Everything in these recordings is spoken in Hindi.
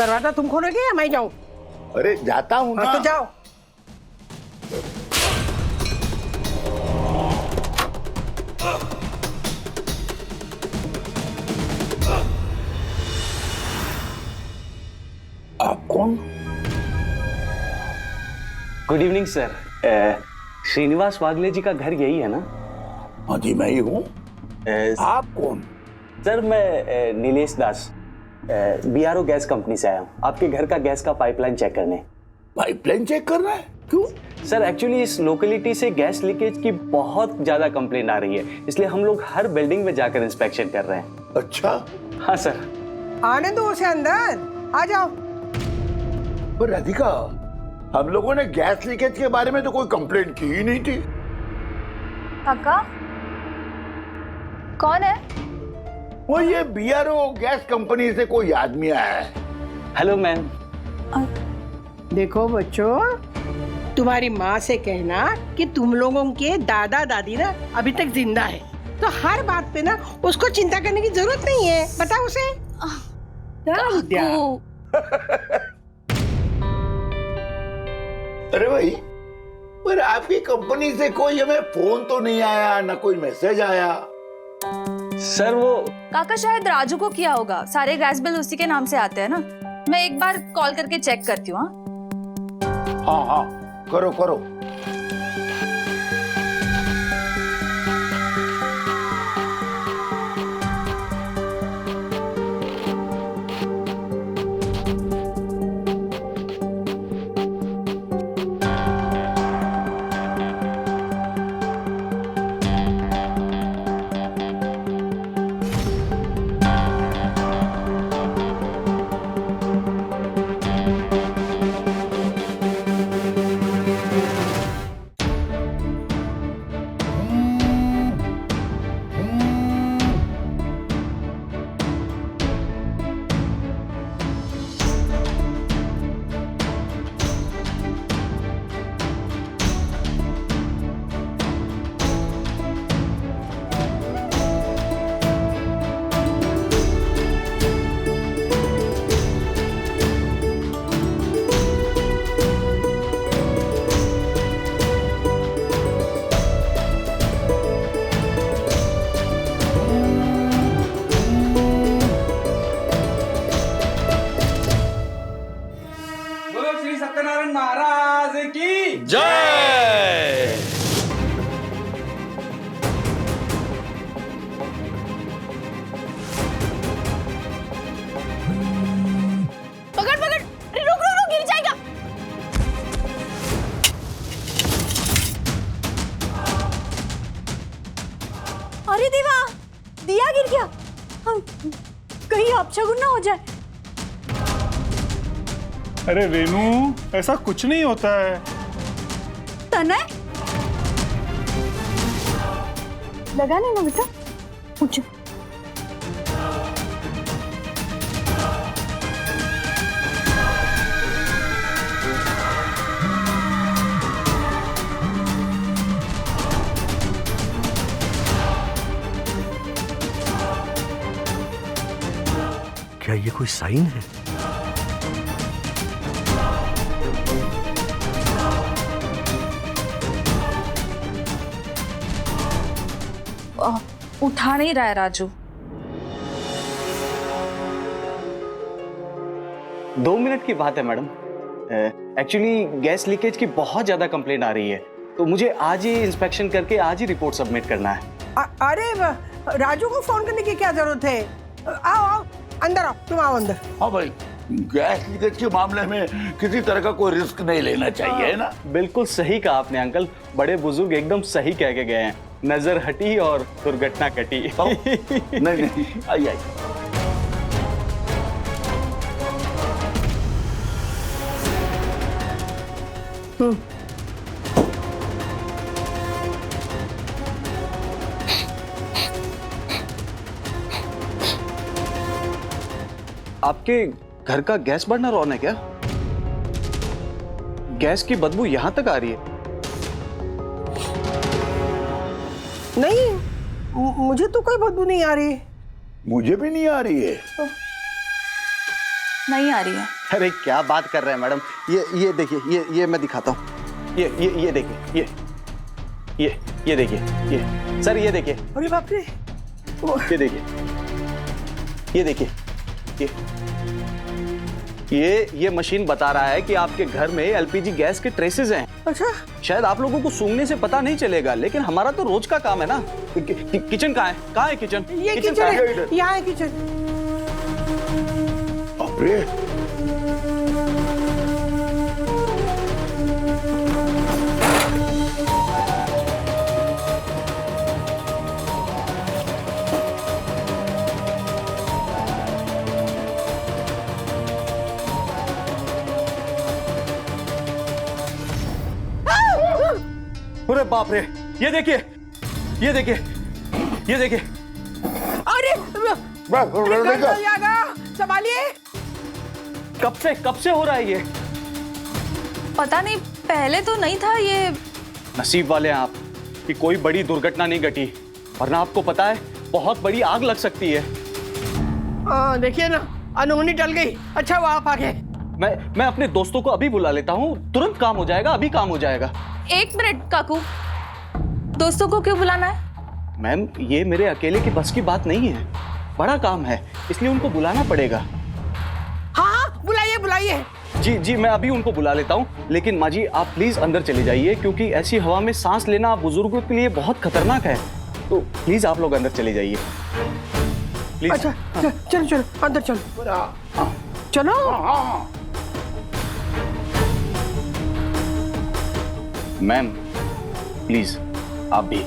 दरवाजा तुम खोलोगे या मैं जाऊं? अरे जाता हूँ ना। हाँ, तो जाओ। आप कौन? Good evening sir. Srinivas Wagle ji का घर यही है ना? हाँ जी, मैं ही हूँ। आप कौन? सर मैं नीलेश दास बीआरओ गैस कंपनी से आया हूँ आपके घर का गैस का पाइपलाइन चेक करने। पाइपलाइन चेक करना है? क्यों? सर एक्चुअली इस लोकेलिटी से गैस लीकेज की बहुत ज्यादा कंप्लेंट आ रही है, इसलिए हम लोग हर बिल्डिंग में जाकर इंस्पेक्शन कर रहे हैं। अच्छा। हाँ सर। आने दो उसे अंदर, आ जाओ। पर राधिका, हम लोगों ने गैस लीकेज के बारे में तो कोई कंप्लेंट की ही नहीं थी। काका कौन है? वो ये बीआरओ गैस कंपनी से कोई आदमी आया है। Hello ma'am. देखो बच्चों, तुम्हारी माँ से कहना कि तुम लोगों के दादा दादी ना अभी तक जिंदा है, तो हर बात पे ना उसको चिंता करने की जरूरत नहीं है। बताओ उसे। अरे भाई, पर आपकी कंपनी से कोई हमें फोन तो नहीं आया, ना कोई मैसेज आया। सर वो काका शायद राजू को किया होगा, सारे गैस बिल उसी के नाम से आते हैं ना। मैं एक बार कॉल करके चेक करती हूँ। हाँ हाँ, करो करो। सत्यनारायण महाराज की जय। पकड़ पकड़, अरे रुक रुक रुक, गिर जाएगा। अरे देवा, दिया गिर गया। हम कहीं अपशगुन ना हो जाए। अरे रेनू, ऐसा कुछ नहीं होता है। तनय लगा नहीं ना बेटा, पूछो। क्या ये कोई साइन है? उठा नहीं रहा है राजू। 2 मिनट की बात है मैडम। एक्चुअली गैस लीकेज की बहुत ज्यादा कंप्लेंट आ रही है, तो मुझे आज ही इंस्पेक्शन करके आज ही रिपोर्ट सबमिट करना है। अरे राजू को फोन करने की क्या जरूरत है? आओ आओ अंदर आओ, तुम आओ अंदर। हाँ भाई, गैस लीकेज के मामले में किसी तरह का कोई रिस्क नहीं लेना चाहिए, है ना? बिल्कुल सही कहा आपने अंकल, बड़े बुजुर्ग एकदम सही कह के गए हैं। नजर हटी और दुर्घटना कटी। नहीं नहीं, आई आई। आपके घर का गैस बर्नर ऑन है क्या? गैस की बदबू यहां तक आ रही है। नहीं, मुझे तो कोई बदबू नहीं आ रही। मुझे भी नहीं आ रही है। नहीं आ रही है। अरे क्या बात कर रहे हैं मैडम, ये देखिए, ये मैं दिखाता हूँ, ये देखिए, ये देखिए, ये सर, ये देखिए, अरे बाप रे, ये देखिए, ये देखिए, ये मशीन बता रहा है कि आपके घर में एलपीजी गैस के ट्रेसेस हैं। अच्छा, शायद आप लोगों को सूंघने से पता नहीं चलेगा, लेकिन हमारा तो रोज का काम है ना। किचन कहाँ है? कहाँ है किचन? ये किचन कहाँ है, यहाँ है किचन। अरे अरे बाप रे, ये देखिए, ये देखिए, ये देखिए। अरे राधिका, संभालिए। कब से हो रहा है ये? पता नहीं, पहले तो नहीं था ये। नसीब वाले हैं आप कि कोई बड़ी दुर्घटना नहीं घटी, वरना आपको पता है बहुत बड़ी आग लग सकती है। देखिए ना, अनहोनी टल गई। अच्छा वो आप आ गए। मैं अपने दोस्तों को अभी बुला लेता हूँ, तुरंत काम हो जाएगा, अभी काम हो जाएगा। एक मिनट काकू, दोस्तों को क्यों बुलाना है? मैम, ये मेरे अकेले की बस की बात नहीं है, बड़ा काम है, इसलिए उनको बुलाना पड़ेगा। हाँ, बुलाइए बुलाइए। जी, मैं अभी उनको बुला लेता हूँ, लेकिन माँ जी आप प्लीज अंदर चले जाइए, क्योंकि ऐसी हवा में सांस लेना बुजुर्गों के लिए बहुत खतरनाक है। तो प्लीज आप लोग अंदर चले जाइए प्लीज। अच्छा, चलो अंदर चलो। चलो। मैम प्लीज आप भी।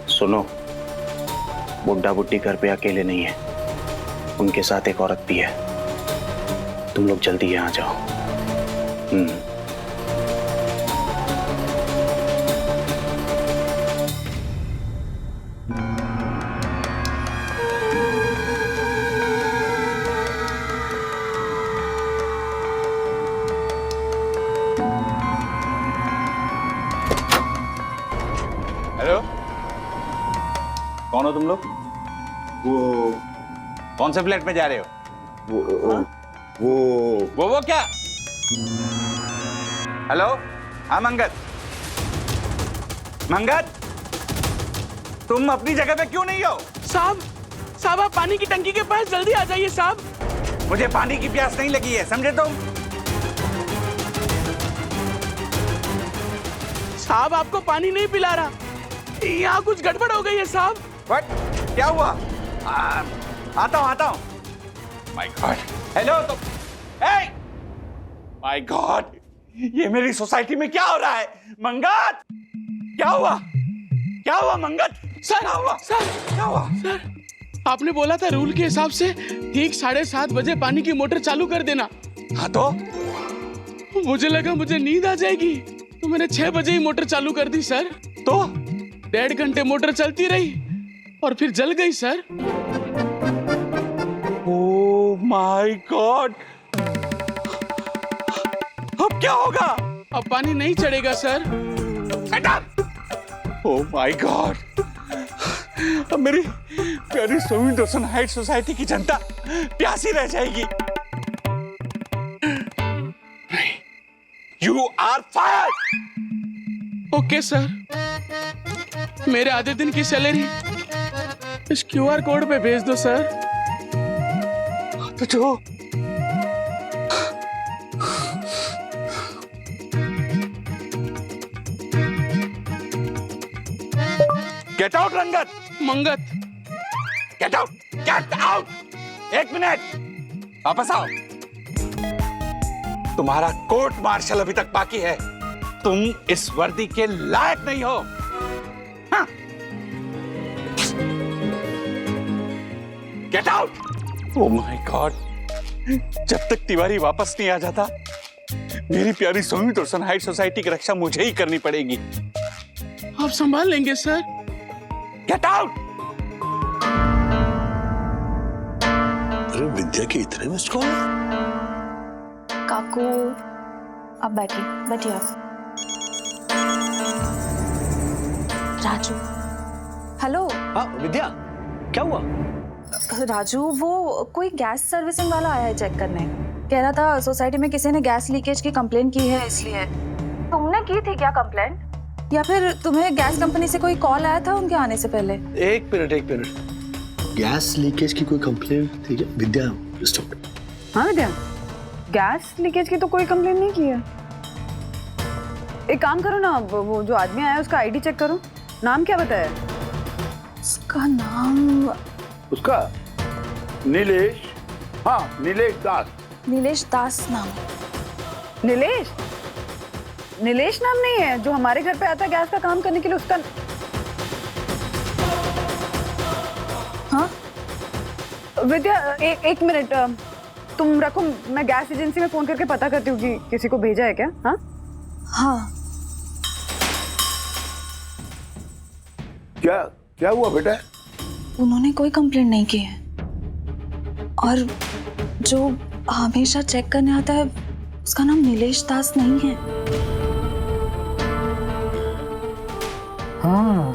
सुनो, बुड्ढा बुड्ढी घर पे अकेले नहीं है, उनके साथ एक औरत भी है। तुम लोग जल्दी यहाँ जाओ। हेलो, कौन हो तुम लोग? वो कौन से फ्लैट में जा रहे हो? वो क्या? हेलो, हाँ मंगत, तुम अपनी जगह पे क्यों नहीं हो? साहब आप पानी की टंकी के पास जल्दी आ जाइए साहब। मुझे पानी की प्यास नहीं लगी है, समझे तुम? साहब आपको पानी नहीं पिला रहा, यहाँ कुछ गड़बड़ हो गई है साहब। व्हाट? क्या हुआ? आता हूँ। My God. हेलो, तो माय गॉड, ये मेरी सोसाइटी में क्या हो रहा है? मंगत, क्या हुआ मंगत? सर, क्या हुआ? सर, आपने बोला था रूल के हिसाब से ठीक 7:30 बजे पानी की मोटर चालू कर देना। हाँ तो? मुझे लगा मुझे नींद आ जाएगी, तो मैंने 6 बजे ही मोटर चालू कर दी सर। तो 1.5 घंटे मोटर चलती रही और फिर जल गई सर। ओह माय गॉड, अब क्या होगा? अब पानी नहीं चढ़ेगा सर। ओह माय गॉड, अब मेरी प्यारी स्वामी दर्शन हाइट सोसाइटी की जनता प्यासी रह जाएगी। You are fired. Okay sir, मेरे आधे दिन की सैलरी इस QR कोड पे भेज दो सर। तो जो गेट आउट रंगत, मंगत, गेट आउट। 1 मिनट, वापस आओ। तुम्हारा कोर्ट मार्शल अभी तक बाकी है, तुम इस वर्दी के लायक नहीं हो। हाँ। Get out. Oh my God, जब तक तिवारी वापस नहीं आ जाता, मेरी प्यारी स्वामी दर्शन हाइट सोसाइटी की रक्षा मुझे ही करनी पड़ेगी। आप संभाल लेंगे सर। Get out. अरे विद्या के इतने मिस्ड कॉल? काकू आप बैठिए बैठिए आप। राजू हेलो। हाँ विद्या, क्या हुआ? राजू वो कोई गैस सर्विसिंग वाला आया है चेक करने। कह रहा था सोसाइटी में किसी ने गैस लीकेज की कंप्लेंट की है इसलिए। तुमने की थी क्या कंप्लेंट, या फिर तुम्हें गैस कंपनी से कोई कॉल आया था उनके आने से पहले? एक मिनट, गैस लीकेज की कोई कंप्लेंट थी क्या? विद्या स्टॉप। हाँ विद्या, गैस लीकेज की तो कोई कंप्लेंट नहीं की है। एक काम करो ना, वो जो आदमी आया उसका आईडी चेक करो। नाम क्या बताया? उसका नाम उसका नीलेश, हाँ नीलेश दास। नीलेश दास नाम। नीलेश? नीलेश नाम नहीं है जो हमारे घर पे आता है गैस का काम करने के लिए, उसका। हाँ विद्या एक मिनट, तुम रखो, मैं गैस एजेंसी में फोन करके पता करती हूँ कि किसी को भेजा है क्या। हाँ हाँ क्या हुआ बेटा? उन्होंने कोई कंप्लेंट नहीं की है, और जो हमेशा चेक करने आता है उसका नाम नीलेश दास नहीं है। हाँ,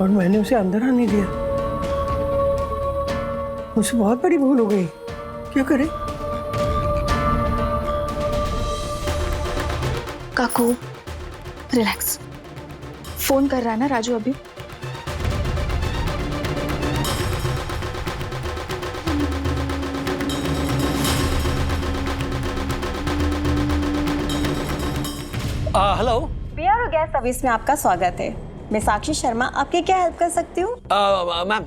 और मैंने उसे अंदर आने दिया। मुझसे बहुत बड़ी भूल हो गई, क्या करें? काकू रिलैक्स। फोन कर रहा है ना राजू अभी? हेलो। बीआरओ गैस सर्विस में आपका स्वागत है। मैं साक्षी शर्मा आपकी क्या हेल्प कर सकती हूँ? मैम,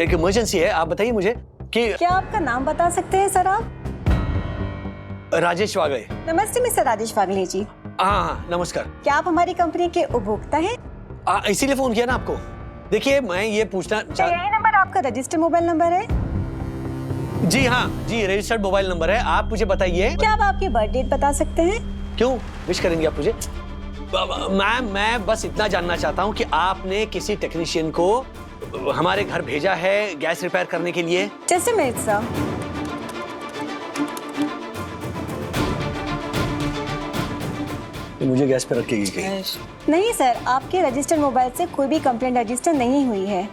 एक इमरजेंसी है, आप बताइए मुझे कि क्या आपका नाम बता सकते हैं सर आप? राजेश वागले। नमस्ते मिस्टर राजेश वागले जी। हाँ नमस्कार। क्या आप हमारी कंपनी के उपभोक्ता हैं? इसीलिए फोन किया ना आपको। देखिए मैं ये पूछना क्या यही नंबर आपका रजिस्टर्ड मोबाइल नंबर है? जी हाँ जी, रजिस्टर्ड मोबाइल नंबर है। आप मुझे बताइए। क्या आप आपकी बर्थ डेट बता सकते हैं? क्यों विश करेंगे आप मुझे? मैम मैं बस इतना जानना चाहता हूँ कि आपने किसी टेक्नीशियन को हमारे घर भेजा है गैस रिपेयर करने के लिए? Just a minute sir. मुझे गैस पे रखेगी कहीं? नहीं सर, आपके रजिस्टर्ड मोबाइल से कोई भी कंप्लेंट रजिस्टर नहीं हुई है,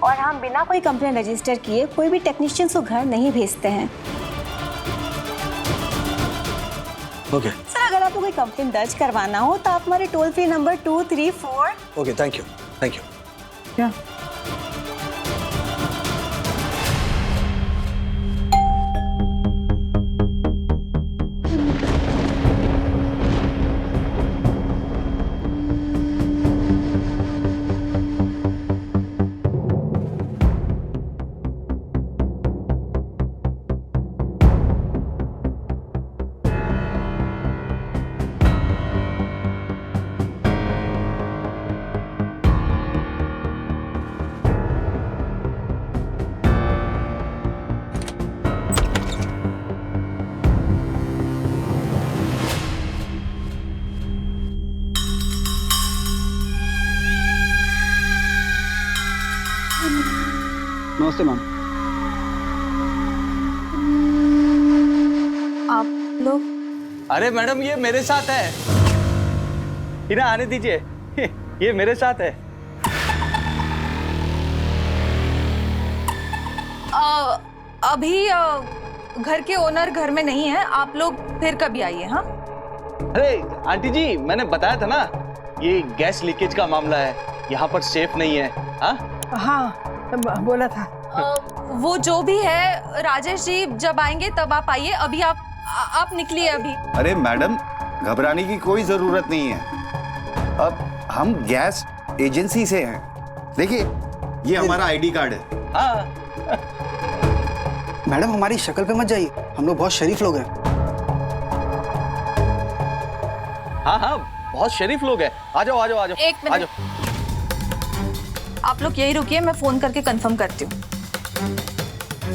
और हम बिना कोई कंप्लेंट रजिस्टर किए कोई भी टेक्नीशियन को घर नहीं भेजते हैं। ओके सर, अगर आपको कोई कंप्लेंट दर्ज करवाना हो तो आप हमारे toll free number 234। Okay, thank you. क्या? नमस्ते मैम। आप लोग? अरे मैडम ये मेरे साथ है, इन्हें आने दीजिए। ये मेरे साथ है। अभी घर के ओनर घर में नहीं है, आप लोग फिर कभी आइए। हाँ अरे आंटी जी, मैंने बताया था ना, ये गैस लीकेज का मामला है, यहाँ पर सेफ नहीं है। हाँ बोला था। वो जो भी है राजेश जी, जब आएंगे तब आप आइए। अभी आप निकलिए अभी। अरे मैडम, घबराने की कोई जरूरत नहीं है। अब हम गैस एजेंसी से हैं। देखिए ये हमारा आईडी कार्ड है। हाँ मैडम हमारी शक्ल पे मत जाइए, हम लोग बहुत शरीफ लोग हैं। हाँ हाँ, बहुत शरीफ लोग हैं। आ जाओ आ जाओ आ जाओ। एक मिनट, आप लोग यही रुकिए, मैं फोन करके कंफर्म करती हूँ।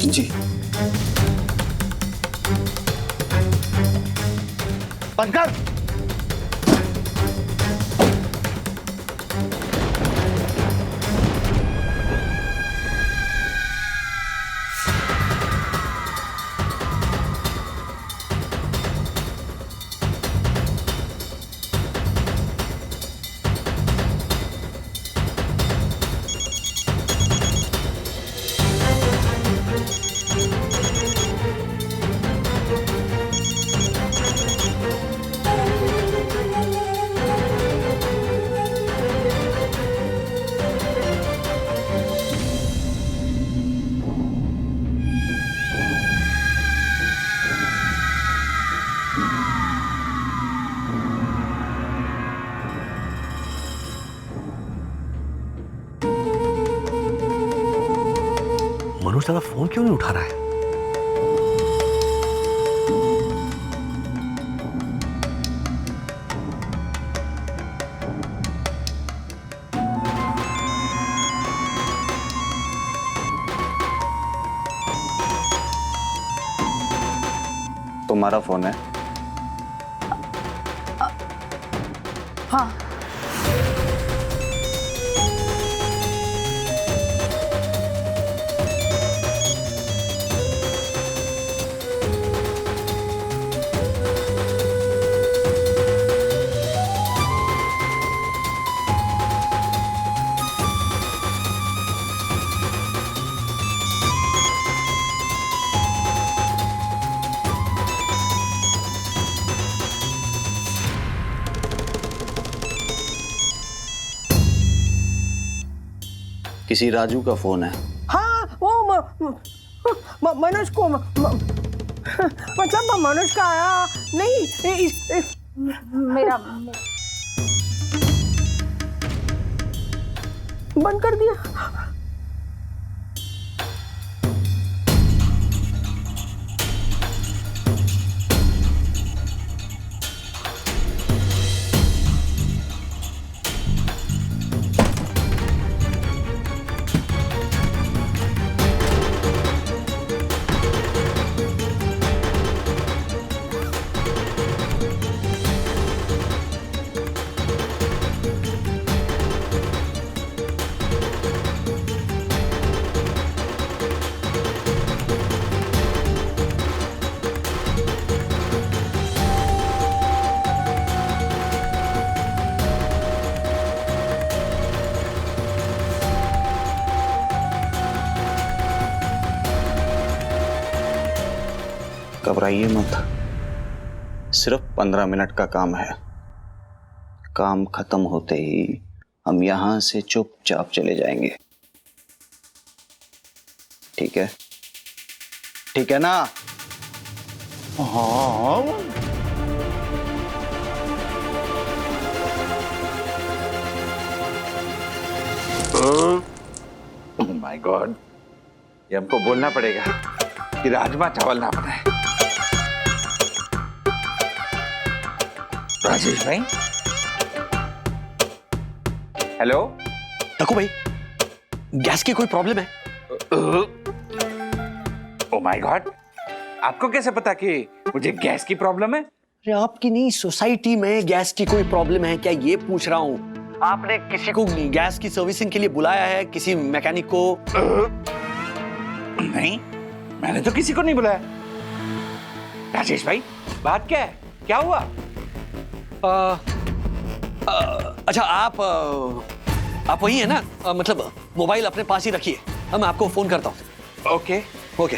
जी बंद कर। मनोज दादा फोन क्यों नहीं उठा रहा है? तुम्हारा फोन है? हाँ। किसी राजू का फोन है। हाँ वो मनोज को मतलब मनोज का आया नहीं। मेरा बंद कर दिया। घबराइए मत, सिर्फ 15 मिनट का काम है। काम खत्म होते ही हम यहां से चुपचाप चले जाएंगे। ठीक है? ठीक है ना? हाँ। ओह माय गॉड, ये हमको बोलना पड़ेगा कि राजमा चावल ना बनाए। राजेश भाई, हेलो। रखो भाई, गैस की कोई प्रॉब्लम है? ओह माय गॉड, आपको कैसे पता कि मुझे गैस की प्रॉब्लम है? अरे आपकी नहीं, सोसाइटी में गैस की कोई प्रॉब्लम है क्या, ये पूछ रहा हूँ। आपने किसी को गैस की सर्विसिंग के लिए बुलाया है, किसी मैकेनिक को? नहीं, मैंने तो किसी को नहीं बुलाया। राजेश भाई, बात क्या है, क्या हुआ? अच्छा, आप वही है ना? मतलब मोबाइल अपने पास ही रखिए, मैं आपको फोन करता हूँ। Okay okay.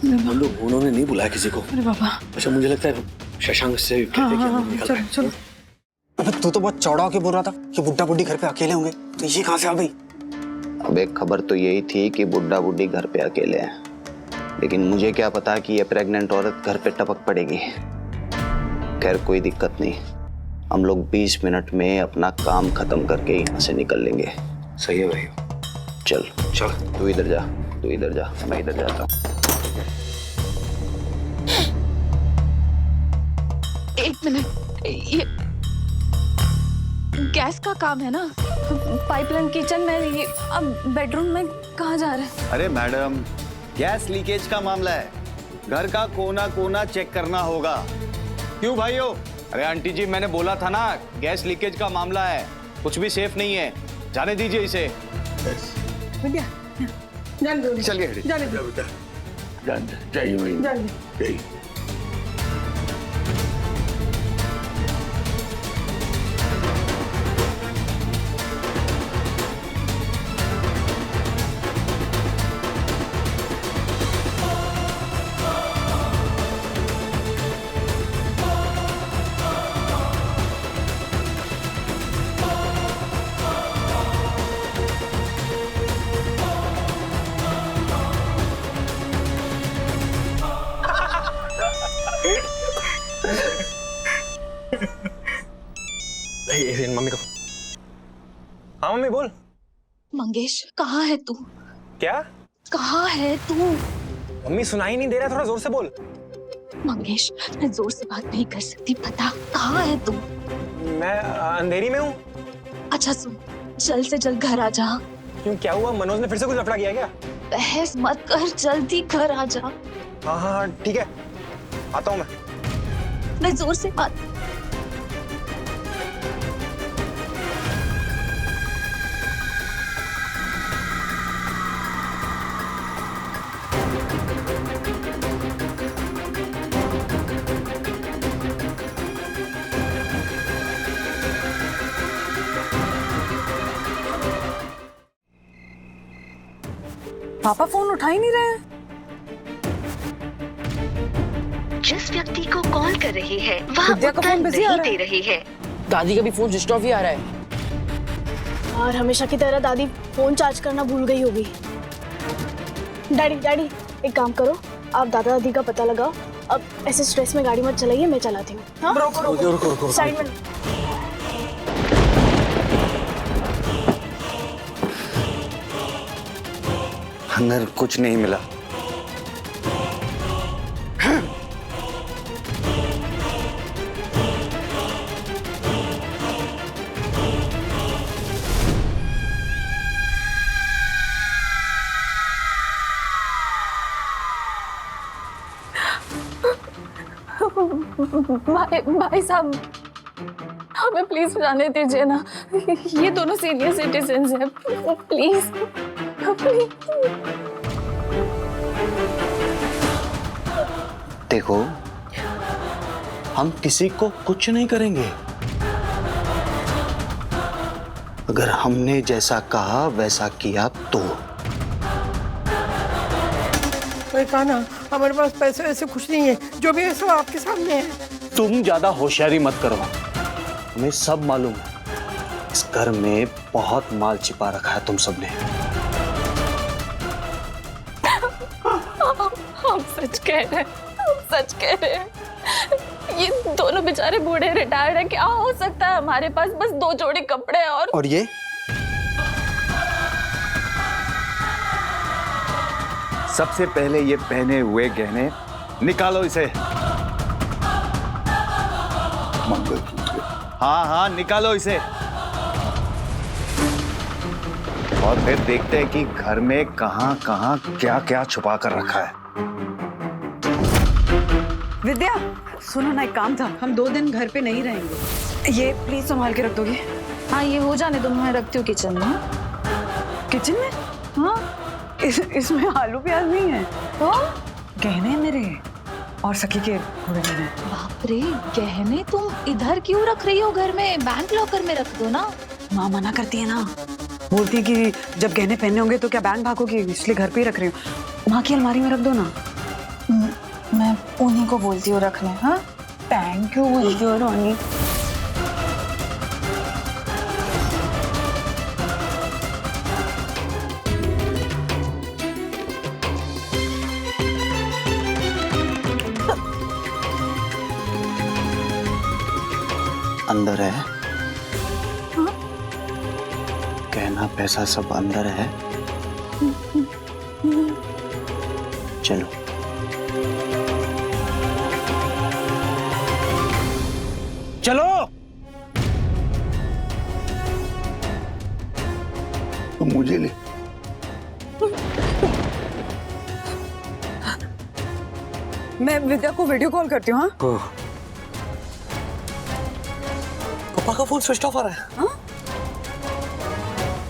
उन्होंने नहीं बुलाया किसी को। अरे बाबा। अच्छा, मुझे लगता है शशांक से कहते कि हम निकल रहे हैं। चलो। अबे तू तो बहुत चौड़ा होके बोल रहा था कि बुड्ढा बुड्ढी घर पे अकेले होंगे, तो ये कहाँ से आ गई? अब एक खबर तो यही थी कि बुड्ढा बुड्ढी घर पे अकेले हैं, लेकिन मुझे क्या पता कि ये प्रेग्नेंट औरत घर पे टपक पड़ेगी। खैर कोई दिक्कत नहीं, हम लोग 20 मिनट में अपना काम खत्म करके यहाँ से निकल लेंगे। सही है भाई। चल चल, तू इधर जा, तू इधर जा, मैं इधर जाता हूँ। एक मिनट, ये गैस का काम है ना? पाइपलाइन किचन में, ये अब बेडरूम में कहाँ जा रहे हैं? अरे मैडम, गैस लीकेज का मामला है, घर का कोना कोना चेक करना होगा। क्यों भाइयों? अरे आंटी जी, मैंने बोला था ना, गैस लीकेज का मामला है, कुछ भी सेफ नहीं है, जाने दीजिए इसे। चलिए जाने दो। चाहिए भाई, जाने दो। मम्मी को। हाँ मम्मी बोल। मंगेश, कहाँ है तू? क्या? कहाँ है तू? मम्मी सुनाई नहीं दे रहा, थोड़ा जोर से बोल। मंगेश, मैं जोर से बात नहीं कर सकती, पता कहाँ है तू? मैं अंधेरी में हूँ। अच्छा सुन, जल्द से जल्द घर आ जा। क्यों, क्या हुआ? मनोज ने फिर से कुछ लफड़ा किया क्या? बहस मत कर, जल्दी घर आ जा। हाँ हाँ हाँ ठीक है, आता हूँ मैं। मैं जोर से बात। पापा फोन उठा ही नहीं रहे हैं। जिस व्यक्ति को कॉल कर रही है वह विद्या का उत्तर फोन बिजी आ नहीं रहा है। दे रही है। दादी का भी फोन स्विच ऑफ ही आ रहा है। और हमेशा की तरह दादी फोन चार्ज करना भूल गई होगी। डैडी एक काम करो, आप दादा दादी का पता लगाओ। अब ऐसे स्ट्रेस में गाड़ी मत चलाइए, मैं चलाती हूँ। हाँ? रुको। साइड में। अंदर कुछ नहीं मिला। भाई साहब, हमें प्लीज जाने दीजिए ना, ये दोनों सीनियर सिटीजन्स हैं, प्लीज। देखो, हम किसी को कुछ नहीं करेंगे। अगर हमने जैसा कहा वैसा किया तो। कहा ना, हमारे पास पैसे ऐसे कुछ नहीं है, जो भी है सब आपके सामने है। तुम ज्यादा होशियारी मत करो, हमें सब मालूम है। इस घर में बहुत माल छिपा रखा है तुम सबने। हम सच कह रहे हैं, ये दोनों बेचारे बूढ़े रिटायर्ड हैं, क्या हो सकता है हमारे पास? बस 2 जोड़ी कपड़े और ये सबसे पहले ये पहने हुए गहने निकालो इसे। मंगलसूत्र। हाँ निकालो इसे। और फिर देखते हैं कि घर में कहां कहां क्या क्या छुपा कर रखा है। विद्या सुनो ना, एक काम था, हम 2 दिन घर पे नहीं रहेंगे, ये प्लीज संभाल के रख दोगे? हाँ, ये हो जाने दो, मैं रखती हूँ किचन में। किचन में? हाँ, इसमें आलू प्याज नहीं है। गहने मेरे और सखी के पूरे गहने। बाप रे, गहने तुम इधर क्यों रख रही हो? घर में बैंक लॉकर में रख दो ना। माँ मना करती है ना, बोलती है कि जब गहने पहने होंगे तो क्या बैंक भागोगी, इसलिए घर पे ही रख रही हूँ। माँ की अलमारी में रख दो ना। मैं उन्हीं को बोलती हूँ रखने। हाँ, थैंक यू बोलती हो रोनी। अंदर है। हाँ? कहना पैसा सब अंदर है। चलो। चलो। तो मुझे ले। मैं विद्या को वीडियो कॉल करती हूँ। हाँ? पापा का फोन स्विच ऑफ आ रहा है। हाँ?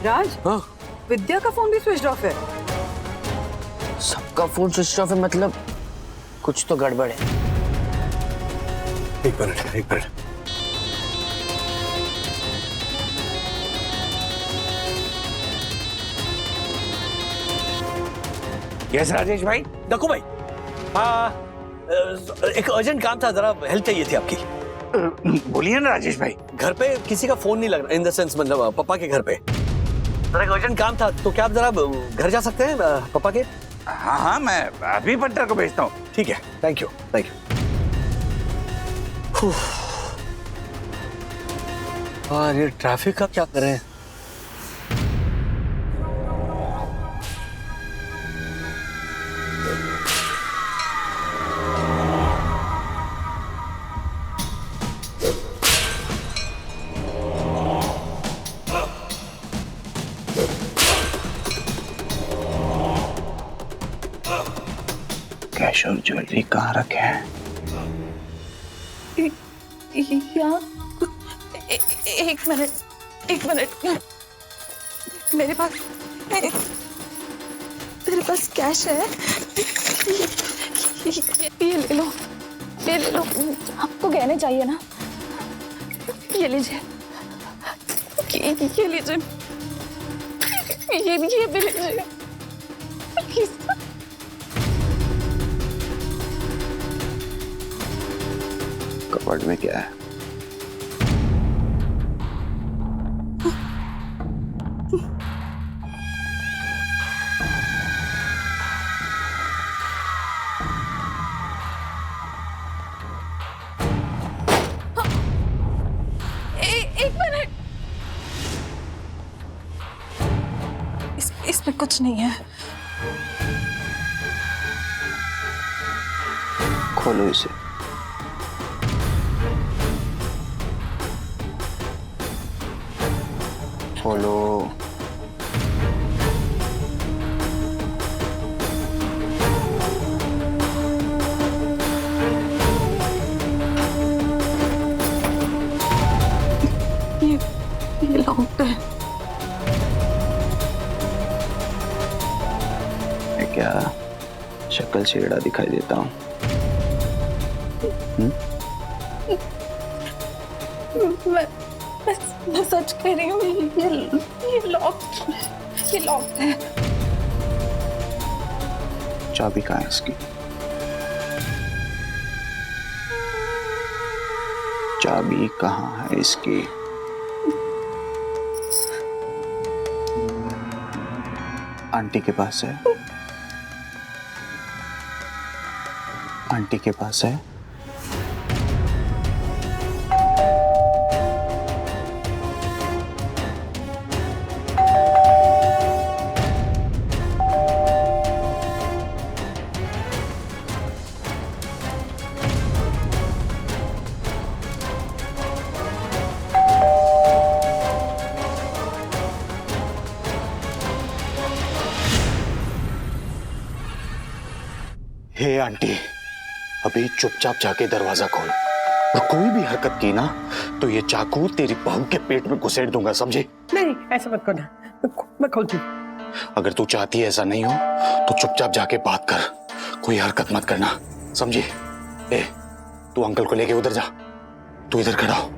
राज, हाँ? विद्या का फोन भी स्विच ऑफ है। सबका फोन स्विच ऑफ है, मतलब कुछ तो गड़बड़ है। एक मिनट। यस राजेश भाई। डकू भाई, एक अर्जेंट काम था, जरा हेल्प चाहिए थी आपकी। बोलिए ना राजेश भाई। घर पे किसी का फोन नहीं लग रहा, इन द सेंस मतलब पापा के घर पे जरा एक अर्जेंट काम था, तो क्या आप जरा घर जा सकते हैं पापा के? हाँ, मैं अभी पट्टर को भेजता हूँ। ठीक है, थैंक यू। और ये ट्रैफिक का क्या करें? कैश और ज्वेलरी कहाँ रखे हैं? यहाँ एक मिनट मेरे पास कैश है। ये ले लो आपको गहने चाहिए ना, ये लीजिए ये लीजिए ये भी लीजिए प्लीज। कपबोर्ड में क्या है? एक मिनट, इसमें कुछ नहीं है। खोलो इसे। खोलो। ये लॉक्ड है। मैं क्या शक्ल छेड़ा दिखाई देता हूँ? मैं सच कह रही हूँ, ये लॉक्ड है। चाबी कहाँ है इसकी? चाबी कहाँ है इसकी? आंटी के पास है? आंटी के पास है? हे आंटी, अभी चुपचाप जाके दरवाजा खोल, और कोई भी हरकत की ना तो ये चाकू तेरी बहू के पेट में घुसेड़ दूंगा, समझी? नहीं ऐसा मत करना, मैं खोलती हूँ। अगर तू चाहती है ऐसा नहीं हो तो चुपचाप जाके बात कर, कोई हरकत मत करना, समझी? ए, तू अंकल को लेके उधर जा, तू इधर खड़ा हो।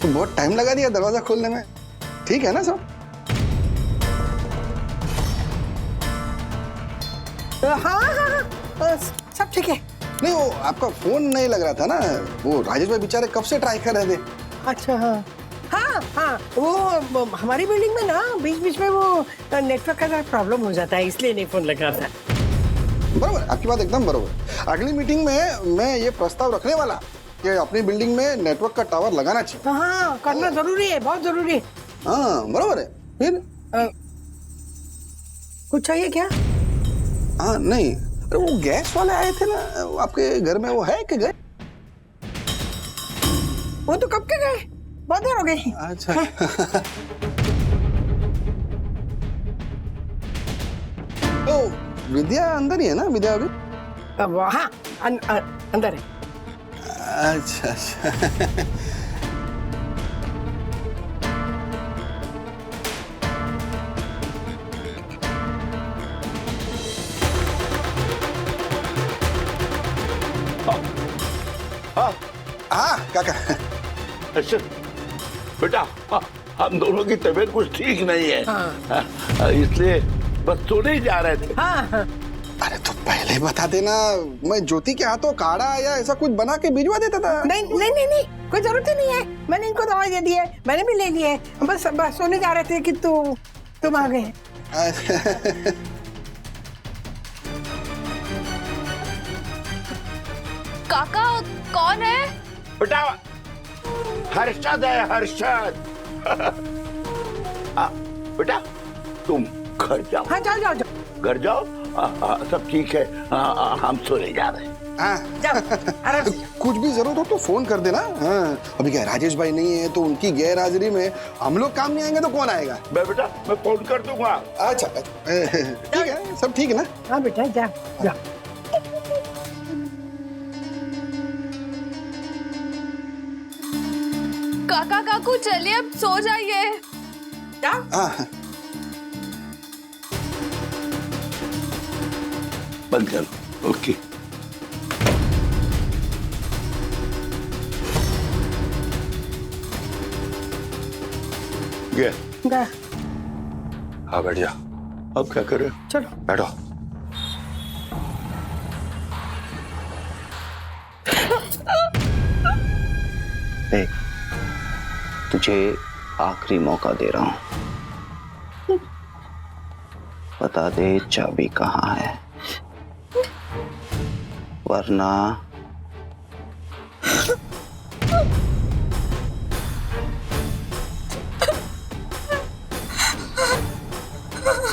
तो बहुत टाइम लगा दिया दरवाजा खोलने में, ठीक है ना सब? हाँ, सब ठीक है। नहीं, वो आपका फोन नहीं लग रहा था ना, वो राजेश भाई बेचारे कब से ट्राई कर रहे थे। अच्छा हाँ, वो हमारी बिल्डिंग में ना बीच में वो नेटवर्क का प्रॉब्लम हो जाता है, इसलिए नहीं फोन लग रहा था। बरोबर, आपकी बात एकदम बरोबर। अगली मीटिंग में मैं ये प्रस्ताव रखने वाला कि अपनी बिल्डिंग में नेटवर्क का टावर लगाना चाहिए। हाँ, करना जरूरी है, बहुत जरूरी है। हाँ बरोबर है। फिर कुछ चाहिए क्या? हाँ नहीं, अरे वो गैस वाले आए थे ना आपके घर में, वो है कि गए? वो तो कब के गए, बहुत देर हो गई। अच्छा तो विद्या अंदर ही है ना? विद्या अभी वहाँ अंदर है। अच्छा हाँ काका। अच्छा बेटा, हम दोनों की तबीयत कुछ ठीक नहीं है। हाँ। इसलिए बस सोने ही जा रहे थे। हाँ। अरे तो पहले बता देना, मैं ज्योति के हाथों काढ़ा या ऐसा कुछ बना के भिजवा देता था। नहीं, कोई जरूरत ही नहीं है, मैंने इनको दवाई दे दी है, मैंने भी ले ली है, बस सोने जा रहे थे कि तुम आ गए। काका कौन है? बेटा हर्षद है, हर्षद। बेटा तुम घर जाओ। हाँ जाओ। घर जाओ, सब ठीक है, हम सोने जा रहे हैं। कुछ भी जरूरत हो तो फोन कर देना। हाँ, अभी क्या राजेश भाई नहीं है तो उनकी गैर हाजिरी में हम लोग काम नहीं आएंगे तो कौन आएगा? बेटा मैं फोन कर दूंगा। अच्छा ठीक है, सब ठीक है ना? हाँ बेटा जा जा। काका काकू चलिए अब सो जाइए। बंद करो। ओके। गया। हाँ बैठ जा। अब क्या करें? चलो बैठो। देख, तुझे आखिरी मौका दे रहा हूं, बता दे चाबी कहाँ है, वरना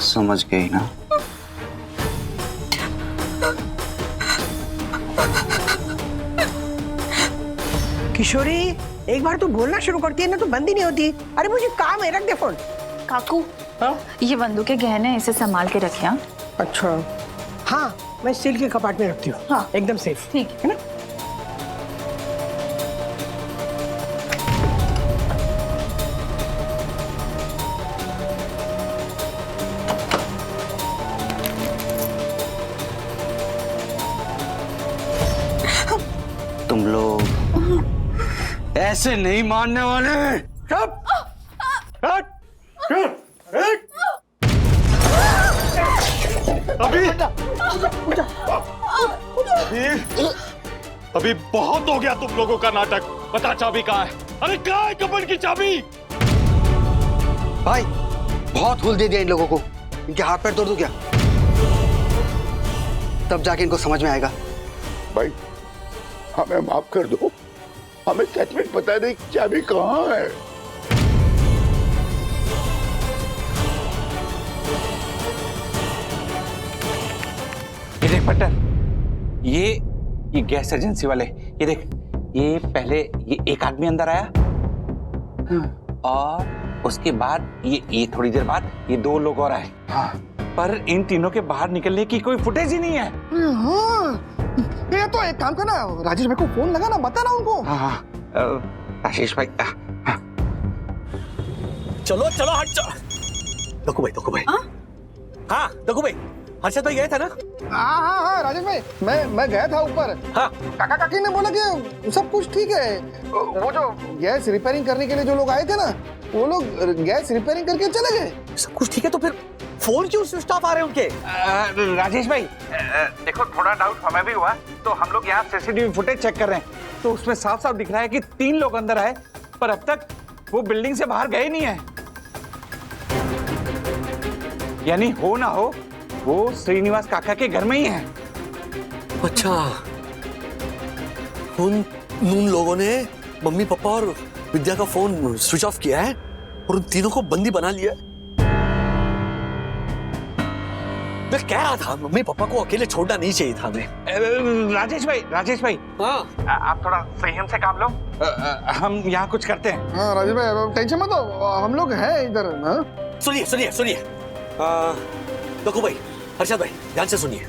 समझ गई ना? किशोरी, एक बार तू बोलना शुरू करती है ना तो बंद ही नहीं होती। अरे मुझे काम है, रख दे फोन। काकू ये बंदूक के गहने इसे संभाल के रखिए। अच्छा हाँ, मैं स्टील के कपाट में रखती हूँ। हाँ एकदम सेफ, ठीक है ना? तुम लोग ऐसे नहीं मारने वाले। चुप। अभी बहुत हो गया तुम लोगों का नाटक। बता चाबी कहाँ है? अरे कहाँ है कपड़ की चाबी? भाई बहुत हुल दे दिया इन लोगों को, इनके हाथ पैर तोड़ दूं क्या? तब जाके इनको समझ में आएगा। भाई हमें माफ कर दो, हमें सच में पता नहीं चाबी कहाँ है। ये देख पट्टर, ये गैस एजेंसी वाले, ये देख, ये पहले ये एक आदमी अंदर आया और उसके बाद ये थोड़ी देर बाद ये दो लोग और आए। पर इन तीनों के बाहर निकलने की कोई फुटेज ही नहीं है। ये तो एक काम करना, राजेश भाई को फोन लगा ना, बता ना उनको। हाँ राजेश भाई। चलो चलो हट चलो। दक्कू भाई। हाँ दक्कू भाई, हर्षद भाई गए थे ना? हाँ राजेश भाई, मैं गया था ऊपर। हाँ काका काकी ने बोला कि सब कुछ ठीक है। वो जो गैस रिपेयरिंग करने के लिए जो लोग आए थे ना, वो लोग गैस रिपेयरिंग करके चले गए। सब कुछ ठीक है तो फिर फोन क्यों स्विच ऑफ आ रहे हैं उनके? राजेश भाई देखो, थोड़ा डाउट हमें भी हुआ तो हम लोग यहाँ सीसीटीवी फुटेज चेक कर रहे हैं, तो उसमें साफ साफ दिख रहा है कि 3 लोग अंदर आए पर अब तक वो बिल्डिंग से बाहर गए नहीं है। यानी हो ना हो वो श्रीनिवास काका के घर में ही है। अच्छा, उन लोगों ने मम्मी पापा और विद्या का फोन स्विच ऑफ किया है और उन तीनों को बंदी बना लिया है। मैं कह रहा था मम्मी पापा को अकेले छोड़ना नहीं चाहिए था हमें। राजेश भाई हाँ आप थोड़ा संयम से काम लो, हम यहाँ कुछ करते हैं। हाँ राजेश भाई टेंशन मत लो, हम लोग हैं इधर। सुनिए दक्कू भाई, हर्षद भाई, ध्यान से सुनिए।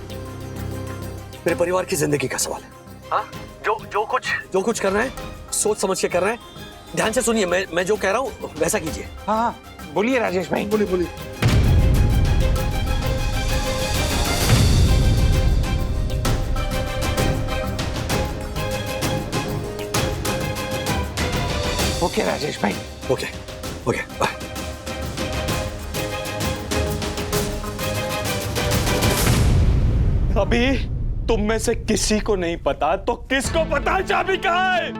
मेरे परिवार की जिंदगी का सवाल है। हाँ जो कुछ करना है सोच समझ के करना है। ध्यान से सुनिए, मैं जो कह रहा हूँ वैसा कीजिए। हाँ बोलिए राजेश भाई। बोलिए। ओके राजेश भाई। Okay bye. अभी तुम में से किसी को नहीं पता तो किसको पता चाबी कहाँ है?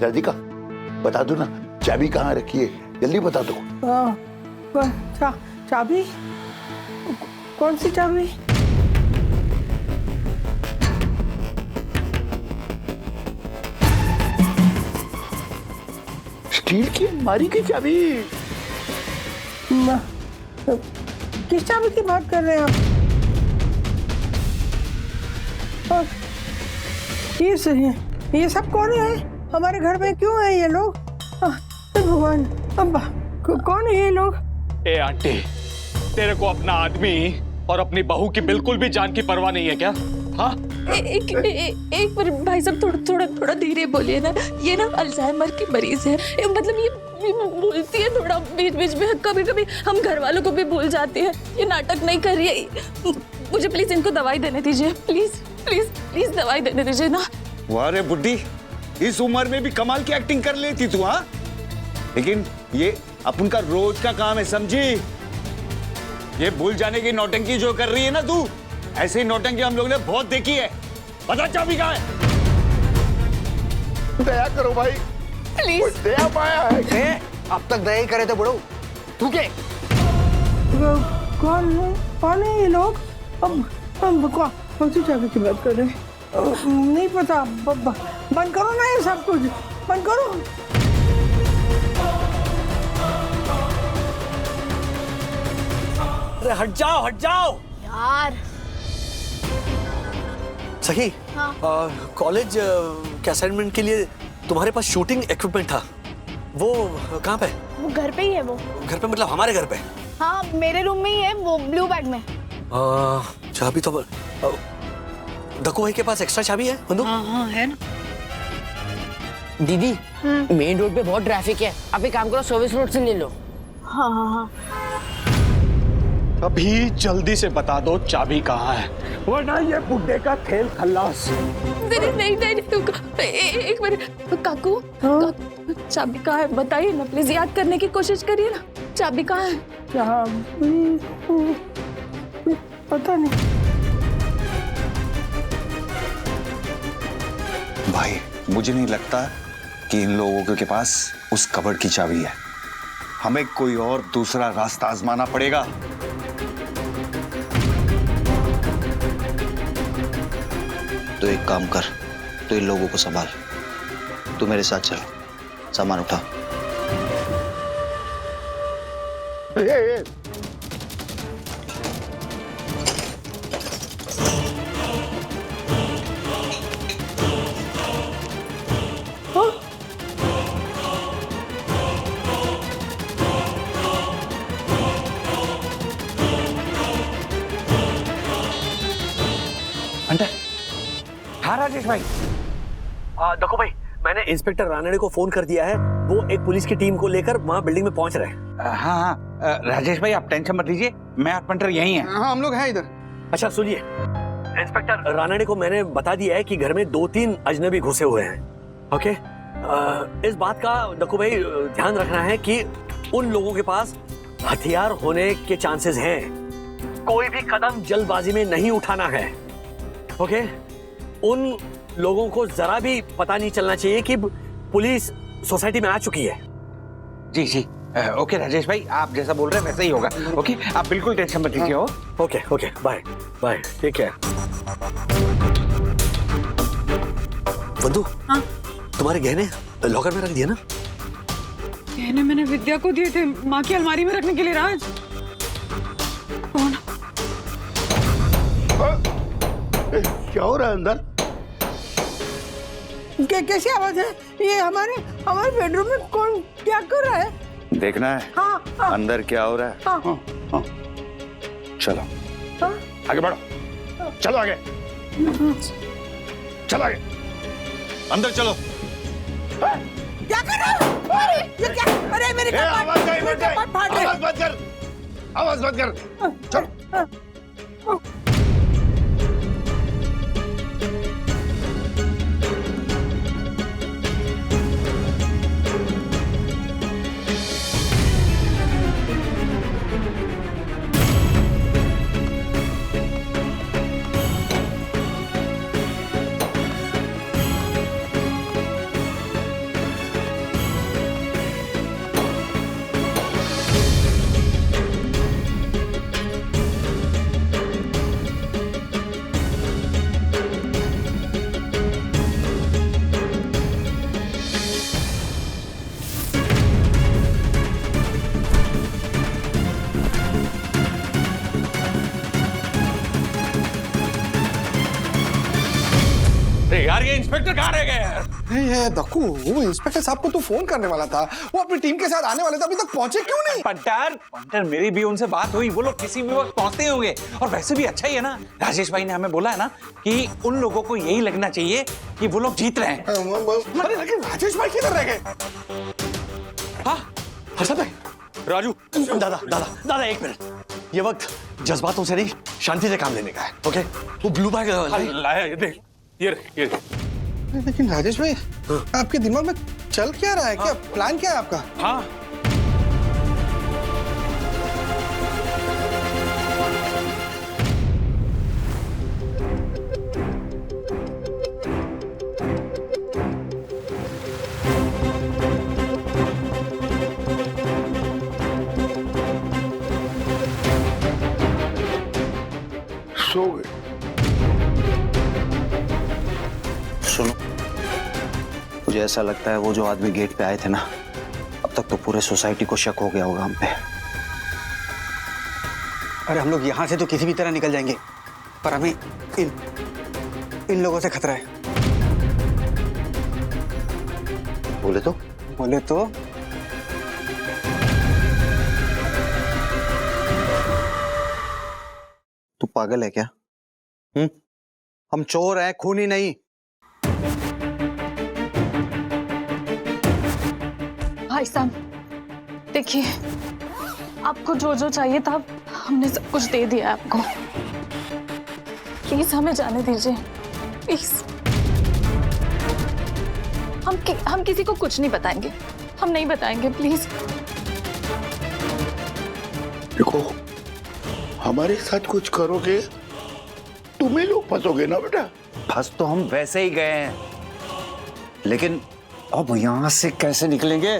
राधिका बता दो ना, चाबी कहाँ रखी है, जल्दी बता दो। चाबी? कौन सी चाबी? स्टील की अलमारी की चाबी। किस चाबी की बात कर रहे हैं आप? ये सही है, ये सब कौन है? हमारे घर में क्यों है ये लोग? भगवान, अब्बा कौन है ये लोग? ए आंटी, तेरे को अपना आदमी और अपनी बहू की बिल्कुल भी जान की परवाह नहीं है क्या? हाँ? एक बार भाई साहब थोड़ा धीरे बोलिए ना। ये ना अल्जाइमर की मरीज है, मतलब ये भूलती है थोड़ा बीच बीच में, कभी कभी हम घर वालों को भी भूल जाती है। ये नाटक नहीं कर रही है। मुझे प्लीज इनको दवाई देने दीजिए, प्लीज प्लीज प्लीज दवाई देने दीजिए ना। वाह रे बुड्ढी, इस उम्र में भी कमाल की एक्टिंग कर लेती तू। हाँ, लेकिन ये अपन का रोज का काम है, समझी? ये भूल जाने की नौटंकी जो कर रही है ना तू, ऐसी नौटंकी हम लोग ने बहुत देखी है। बता चाबी कहाँ है? दया करो भाई, प्लीज। दया पाया है। अब तक दया ही करे थे बड़ो। तू क्या? कौन है ये लोग? अब कौन सी चाबी की बात कर रहे हैं? नहीं पता। बंद करो ना ये सब कुछ, बंद करो। अरे हट जाओ यार। सही। हाँ। कॉलेज के असाइनमेंट के लिए तुम्हारे पास शूटिंग इक्विपमेंट था, वो कहाँ पे? वो घर पे ही है। वो घर पे मतलब हमारे घर पे? हाँ, मेरे रूम में ही है, वो ब्लू बैग में। चाबी तो डकू भाई के पास एक्स्ट्रा चाबी है बंदूक? हाँ है ना। दीदी, मेन रोड पे बहुत ट्रैफिक है, आप एक काम करो सर्विस रोड से ले लो। हाँ हाँ हाँ। अभी जल्दी से बता दो चाबी कहाँ है, वरना ये बुड्ढे का खेल खल्लास। नहीं, एक मिनट काकू, चाबी कहाँ है बताइए ना प्लीज, याद करने की कोशिश करिए ना। चाबी कहाँ है? चाबी पता नहीं भाई, मुझे नहीं लगता कि इन लोगों के पास उस कबर्ड की चाबी है। हमें कोई और दूसरा रास्ता आजमाना पड़ेगा। तो एक काम कर, तो इन लोगों को संभाल, तू मेरे साथ चल, सामान उठा। हाँ राजेश भाई। देखो भाई, मैंने इंस्पेक्टर रानड़े को फोन कर दिया है, वो एक पुलिस की टीम को लेकर वहाँ बिल्डिंग में पहुंच रहे हैं। हाँ, राजेश भाई आप टेंशन मत लीजिए, मैं आर्पेंटर यही है। हाँ, हम लोग हैं इधर। अच्छा सुनिए, इंस्पेक्टर रानड़े को मैंने बता दिया है कि घर में 2-3 अजनबी घुसे हुए हैं। ओके, इस बात का देखो भाई ध्यान रखना है कि उन लोगों के पास हथियार होने के चांसेस हैं, कोई भी कदम जल्दबाजी में नहीं उठाना है। ओके, उन लोगों को जरा भी पता नहीं चलना चाहिए कि पुलिस सोसाइटी में आ चुकी है। जी जी, ओके राजेश भाई, आप जैसा बोल रहे हैं वैसा ही होगा। ओके, आप बिल्कुल टेंशन मत लीजिए। ओके ओके, बाय बाय, ठीक है। बंधु, हाँ? तुम्हारे गहने लॉकर में रख दिए ना? गहने मैंने विद्या को दिए थे, माँ की अलमारी में रखने के लिए। राज, कौन? क्या हो रहा है अंदर? कैसी आवाज है ये? हमारे बेडरूम में कौन क्या कर रहा है? देखना है? हाँ, हाँ। अंदर क्या हो रहा है? हाँ। हाँ। चलो, हाँ? आगे बढ़ो, चलो आगे, चलो आगे, अंदर चलो। क्या कर रहे हो? अरे ये क्या? अरे मेरे कपाट फाड़ रहे। आवाज बंद कर, आवाज बंद कर, चलो। यार ये इंस्पेक्टर कहाँ रह गए यार? ये दक्कू, वो इंस्पेक्टर साहब को तो फोन करने वाला था, वो अपनी टीम के साथ आने वाले थे, अभी तक पहुंचे क्यों नहीं? पंटर मेरी भी उनसे बात हुई, वो लोग किसी भी वक्त पहुंचते ही होंगे। और वैसे भी अच्छा ही है ना, राजेश भाई ने हमें बोला है ना कि उन लोगों को यही लगना चाहिए कि वो लोग जीत रहे हैं। अरे लेकिन राजेश भाई किधर रह गए? हाँ हर्षद भाई, राजू, दादा दादा दादा एक मिनट, ये वक्त जज्बातों से नहीं शांति से काम लेने का है, ओके? वो ब्लू बैग लाया, ये देख, ये लेकिन राजेश भाई, आपके दिमाग में चल क्या रहा है? क्या प्लान क्या है आपका? हाँ सो गए। सुनो, मुझे ऐसा लगता है वो जो आदमी गेट पे आए थे ना, अब तक तो पूरे सोसाइटी को शक हो गया होगा हम पे। अरे हम लोग यहाँ से तो किसी भी तरह निकल जाएंगे, पर हमें इन लोगों से खतरा है। बोले तो तू पागल है क्या? हम चोर हैं, खूनी नहीं। भाई साहब देखिए, आपको जो जो चाहिए था हमने सब कुछ दे दिया आपको, प्लीज हमें जाने दीजिए, प्लीज। हम किसी को कुछ नहीं बताएंगे, हम नहीं बताएंगे, प्लीज। देखो, हमारे साथ कुछ करोगे तुम्हें लोग फंसोगे ना बेटा। फंस तो हम वैसे ही गए हैं, लेकिन अब यहां से कैसे निकलेंगे?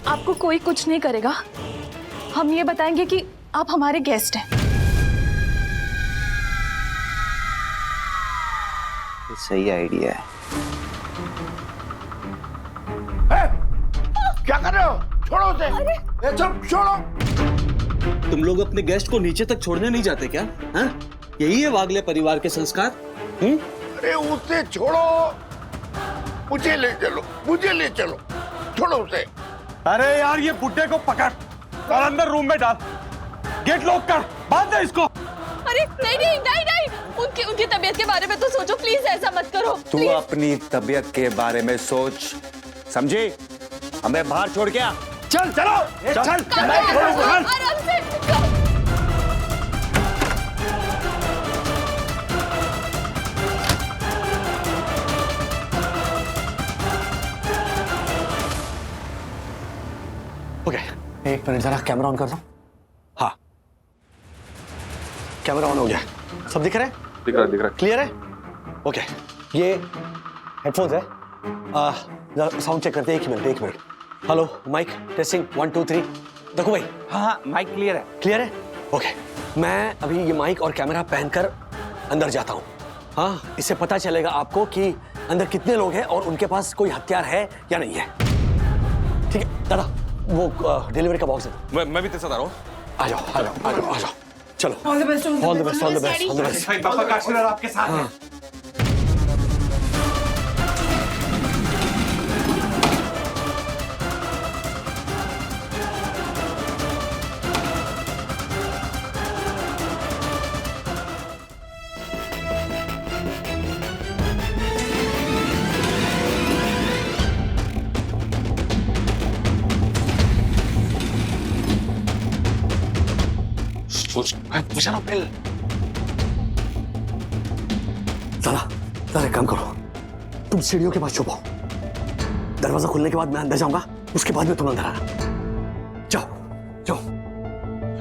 आपको कोई कुछ नहीं करेगा, हम ये बताएंगे कि आप हमारे गेस्ट हैं। सही आइडिया है। क्या कर रहे हो? छोड़ो उसे। चल छोड़ो। तुम लोग अपने गेस्ट को नीचे तक छोड़ने नहीं जाते क्या? हाँ? यही है वागले परिवार के संस्कार? अरे उसे छोड़ो, मुझे ले चलो, मुझे ले चलो, छोड़ो उसे। अरे यार ये बुड्ढे को पकड़ और अंदर रूम में डाल, गेट लॉक कर, बांध दे इसको। अरे नहीं, उनकी तबीयत के बारे में तो सोचो, प्लीज ऐसा मत करो। तू अपनी तबीयत के बारे में सोच, समझी? हमें बाहर छोड़ के आ। चल चलो, चल मैं छोड़ूंगा। आराम से। ओके, एक मिनट, जरा कैमरा ऑन कर दो। हाँ, कैमरा ऑन हो गया, सब दिख रहा है? दिख रहा है, क्लियर है? ओके, ये हेडफोन्स है, साउंड चेक करते हैं, एक मिनट। Hello, mic testing 1 2 3। देखो भाई, हाँ माइक क्लियर है। क्लियर है? ओके, मैं अभी ये माइक और कैमरा पहनकर अंदर जाता हूँ। हाँ, इससे पता चलेगा आपको कि अंदर कितने लोग हैं और उनके पास कोई हथियार है या नहीं है। ठीक है दादा, वो डिलीवरी का बॉक्स है। मैं भी तेरे साथ आ रहा हूँ। आ जाओ, चलो। All the best, all the best. पापा का आशीर्वाद आपके साथ है। बचाना बिल। दादा एक काम करो, तुम सीढ़ियों के पास छुपाओ, दरवाजा खुलने के बाद मैं अंदर जाऊंगा, उसके बाद में तुम अंदर आना। जाओ।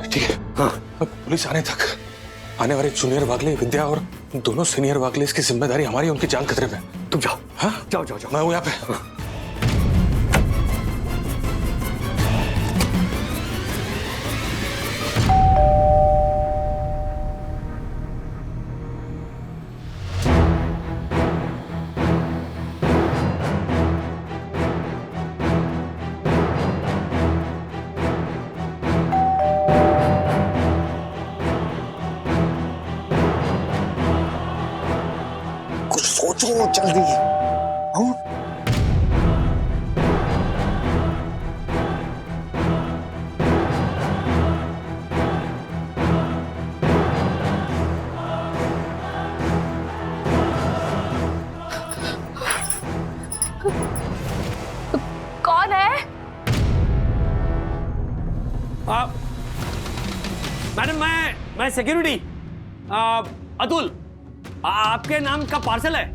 ठीक है। हाँ, पुलिस आने वाले जूनियर वागले विद्या और दोनों सीनियर वागले, इसकी जिम्मेदारी हमारी, उनकी जान खतरे में। तुम जाओ। हाँ, जाओ। मैं हूँ यहाँ पे। पहुंचो जल्दी। आओ। कौन है? मैडम मैं सिक्योरिटी अतुल, आपके नाम का पार्सल है।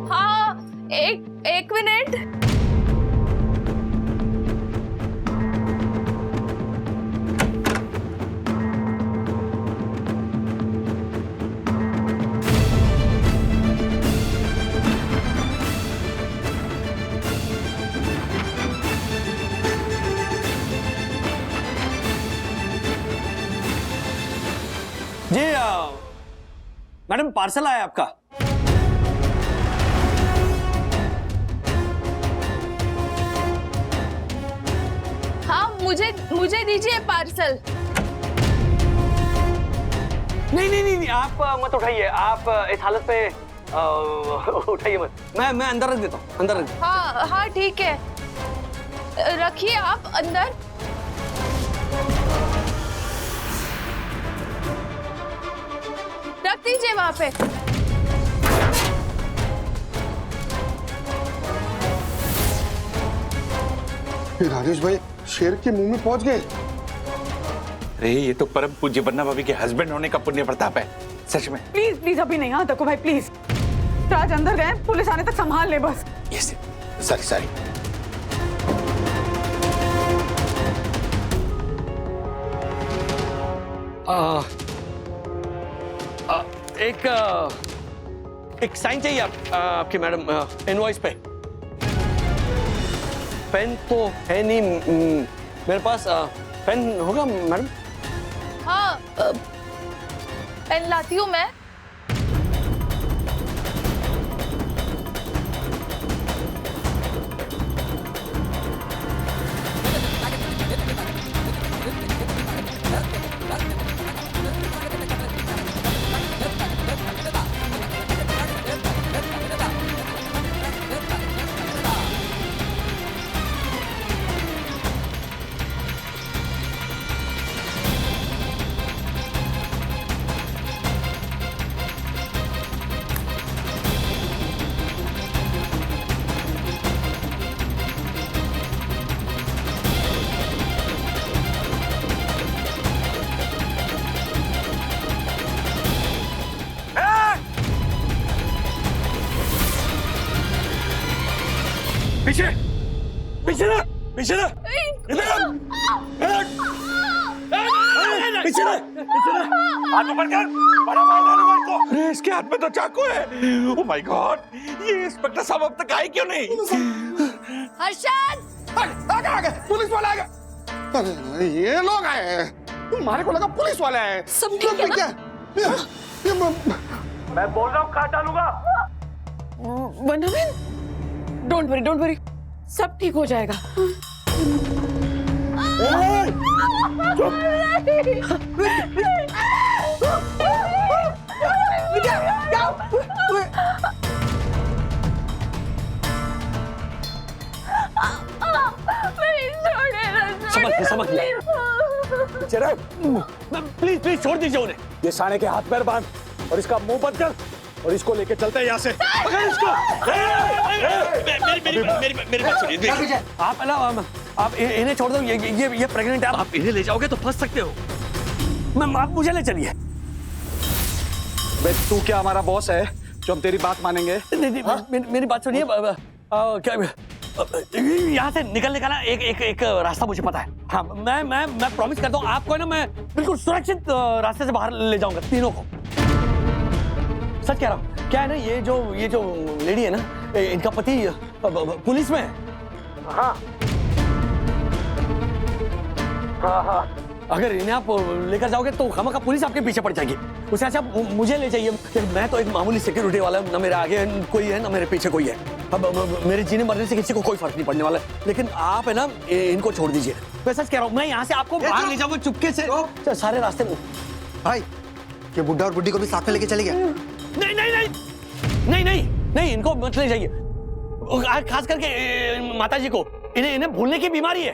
हाँ, एक मिनट। जी मैडम पार्सल आया आपका। हाँ, मुझे दीजिए पार्सल। नहीं, आप मत उठाइए। आप इस हालत पे उठाइए मत। मैं अंदर रख देता हूँ, अंदर रख देता हूँ। हाँ ठीक है, रखिए आप अंदर। रख दीजिए वहां पे। राजेश भाई शेर के मुंह में पहुंच गए। अरे ये तो परम पूज्य बन्ना भाभी के हस्बैंड होने का पुण्य प्रताप है, सच में। प्लीज प्लीज अभी नहीं, हाँ तको भाई प्लीज। राज अंदर गए, पुलिस आने तक संभाल ले बस। Yes sorry. एक साइन चाहिए आपकी मैडम इनवॉइस पे। पेन तो है नहीं मेरे पास। पेन होगा मैडम? हाँ, पेन लाती हूँ मैं। पीछे ना हाथ ऊपर कर, बड़ा मार डालो मार को। अरे इसके हाथ में तो चाकू है। ओह माय गॉड, ये इंस्पेक्टर साहब अब तक आए क्यों नहीं? हर्षद! आ गए, पुलिस वाला आ गया। अरे ये लोग आए हैं, तुम्हारे को लगा पुलिस वाले आए। सब ठीक है ना? मैं बोल रहा हूँ काट डालूंगा। वनवीन, डोंट वरी, सब ठीक हो जाएगा। समझ प्लीज छोड़ दीजिए उन्हें। ये साले के हाथ पैर बांध और इसका मुंह बंद कर और इसको लेके चलते हैं यहाँ से। पकड़ इसको। मेरी बात सुनिए। आप इन्हें छोड़ दो। ये प्रेग्नेंट है। आप इन्हें ले जाओगे तो फंस सकते हो। आप मुझे ले चलिए। तू क्या हमारा बॉस है जो हम तेरी बात मानेंगे? नहीं, मेरी बात सुनिए। क्या यहाँ से निकलने का ना एक रास्ता मुझे पता है। हाँ, मैं प्रॉमिस करता हूँ आपको ना, मैं बिल्कुल सुरक्षित रास्ते से बाहर ले जाऊंगा तीनों को। सच कह रहा हूँ। क्या है ना, ये जो लेडी है ना, इनका पति पुलिस में है। हाँ। अगर इन्हें आप लेकर जाओगे तो खामखा पुलिस आपके पीछे पड़ जाएगी। उससे अच्छा आप मुझे ले जाइए। मैं तो एक मामूली सिक्योरिटी वाला, ना मेरे आगे कोई है ना मेरे पीछे कोई है। अब मेरे जीने मरने से किसी को कोई फर्क नहीं पड़ने वाला है, लेकिन आप है ना इनको छोड़ दीजिए। मैं सच कह रहा हूँ, मैं यहाँ से आपको बाहर ले जाऊंगा चुपके से सारे रास्ते में। भाई ये बुड्ढा और बुड्ढी को भी साथ में लेके चले गया? नहीं नहीं नहीं नहीं नहीं नहीं, इनको मत ले जाइए, खास करके माता जी को, इन्हें भूलने की बीमारी है।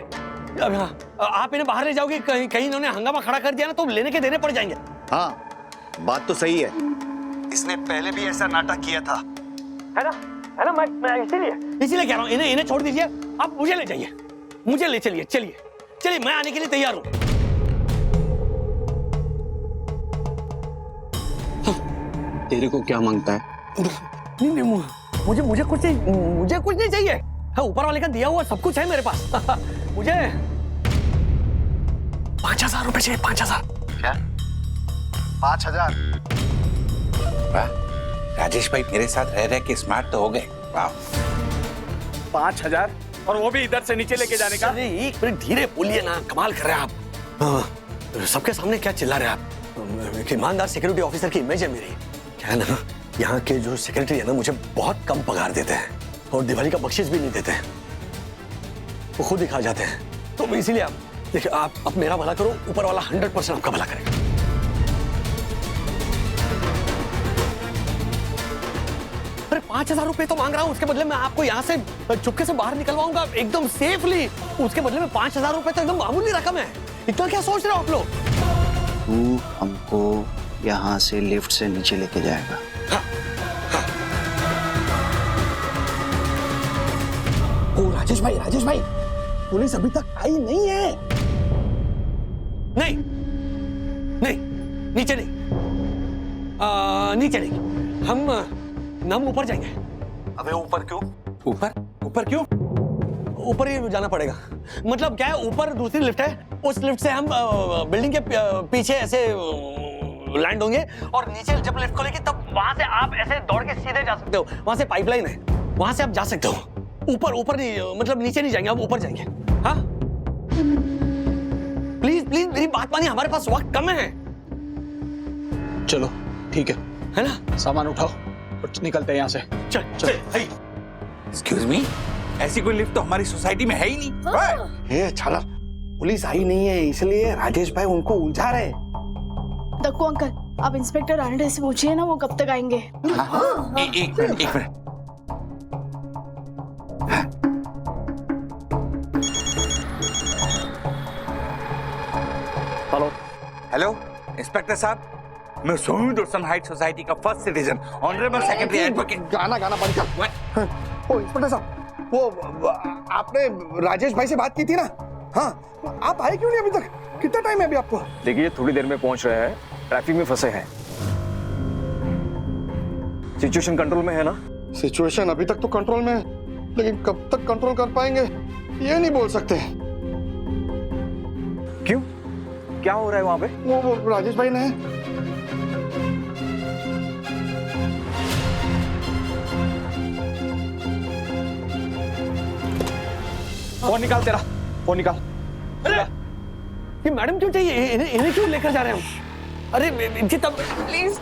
अब हाँ, आप इन्हें बाहर ले जाओगे, कहीं इन्होंने हंगामा खड़ा कर दिया ना तो लेने के देने पड़ जाएंगे। हाँ बात तो सही है, इसने पहले भी ऐसा नाटक किया था, है ना मैं इसीलिए कह रहा हूँ, इन्हें छोड़ दीजिए, आप मुझे ले जाइए, मुझे ले चलिए, चलिए मैं आने के लिए तैयार हूँ। तेरे को क्या मांगता है? नहीं मुझे कुछ नहीं चाहिए। हाँ, ऊपर वाले का दिया हुआ सब कुछ है मेरे पास। मुझे 5,000 रुपए चाहिए। 5,000। क्या? 5,000? वाह, राजेश भाई मेरे साथ रह के स्मार्ट तो हो गए। वाह, 5,000 और वो भी इधर से नीचे लेके जाने का? एक मिनट धीरे बोलिए ना, कमाल कर रहे हैं आप। सबके सामने क्या चिल्ला रहे हैं आप? ईमानदार सिक्योरिटी ऑफिसर की इमेज है मेरी। क्या है ना, यहाँ के जो सेक्रेटरी है ना, मुझे बहुत कम पगार देते हैं और दिवाली का बख्शिश भी नहीं देते हैं, वो खुद ही खा जाते हैं। तो इसीलिए आप देखिए, आप मेरा भला करो, ऊपर वाला 100% आपका भला करेगा। अरे 5,000 रुपए तो मांग रहा हूँ, उसके बदले में आपको यहाँ से चुपके से बाहर निकलवाऊंगा एकदम सेफली। उसके बदले में 5,000 रुपए तो एकदम मामूली रकम है। इतना क्या सोच रहे हो आप लोग? तू हमको यहाँ से लिफ्ट से नीचे लेके जाएगा? ओ राजेश भाई, पुलिस अभी तक आई नहीं है। नहीं, नीचे नहीं, हम ऊपर जाएंगे। अबे ऊपर क्यों? ऊपर क्यों? ऊपर ही जाना पड़ेगा। मतलब क्या है, ऊपर दूसरी लिफ्ट है, उस लिफ्ट से हम बिल्डिंग के पीछे ऐसे लैंड होंगे और नीचे जब लिफ्ट खोलेगी तब वहां से आप ऐसे दौड़ के सीधे जा सकते हो। वहां से पाइपलाइन है, वहां से आप जा सकते हो। ऊपर नहीं, मतलब नीचे नहीं जाएंगे, आप ऊपर जाएंगे। हाँ प्लीज मेरी बात मानिए, हमारे पास वक्त कम है। चलो ठीक है ना, सामान उठाओ और निकलते हैं यहाँ से। चल। एक्सक्यूज मी, ऐसी कोई लिफ्ट तो हमारी सोसाइटी में है ही नहीं। ये छाला, पुलिस आई नहीं है इसलिए राजेश भाई उनको उलझा रहे। दक्कू अंकल, आप इंस्पेक्टर आनंद से पूछिए ना, वो कब तक आएंगे। एक मिनट। हेलो इंस्पेक्टर साहब, मैं सोनू दर्शन हाइट सोसाइटी का first citizen, honourable secretary advocate. गाना बंद कर। ओ इंस्पेक्टर साहब, वो आपने राजेश भाई से बात की थी ना? हाँ, आप आए क्यों नहीं अभी तक? कितना टाइम है अभी आपको? देखिए थोड़ी देर में पहुंच रहे हैं, ट्रैफिक में फंसे हैं। सिचुएशन कंट्रोल में है ना? सिचुएशन अभी तक तो कंट्रोल में है, लेकिन कब तक कंट्रोल कर पाएंगे ये नहीं बोल सकते। क्यों, क्या हो रहा है वहां पे? वो राजेश भाई ने फोन निकाल, तेरा फोन निकाल। अरे ये मैडम क्यों चाहिए? इन्हें क्यों लेकर जा रहे हैं हम? अरे इनकी तब प्लीज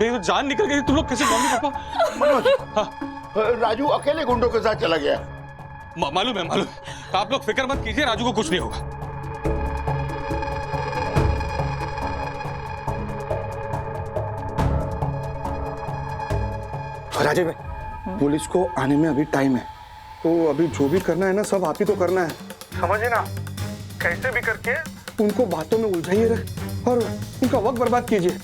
मेरी जान निकल गई। तुम लोग कैसे? Mummy papa? मनोज, राजू अकेले गुंडों के साथ चला गया। मालूम है। आप लोग फिक्र मत कीजिए, राजू को कुछ नहीं होगा। राजेश भाई, पुलिस को आने में अभी टाइम है, तो अभी जो भी करना है ना सब आप ही तो करना है, समझे ना? कैसे भी करके उनको बातों में उलझाइए रहे और उनका वक्त बर्बाद कीजिए।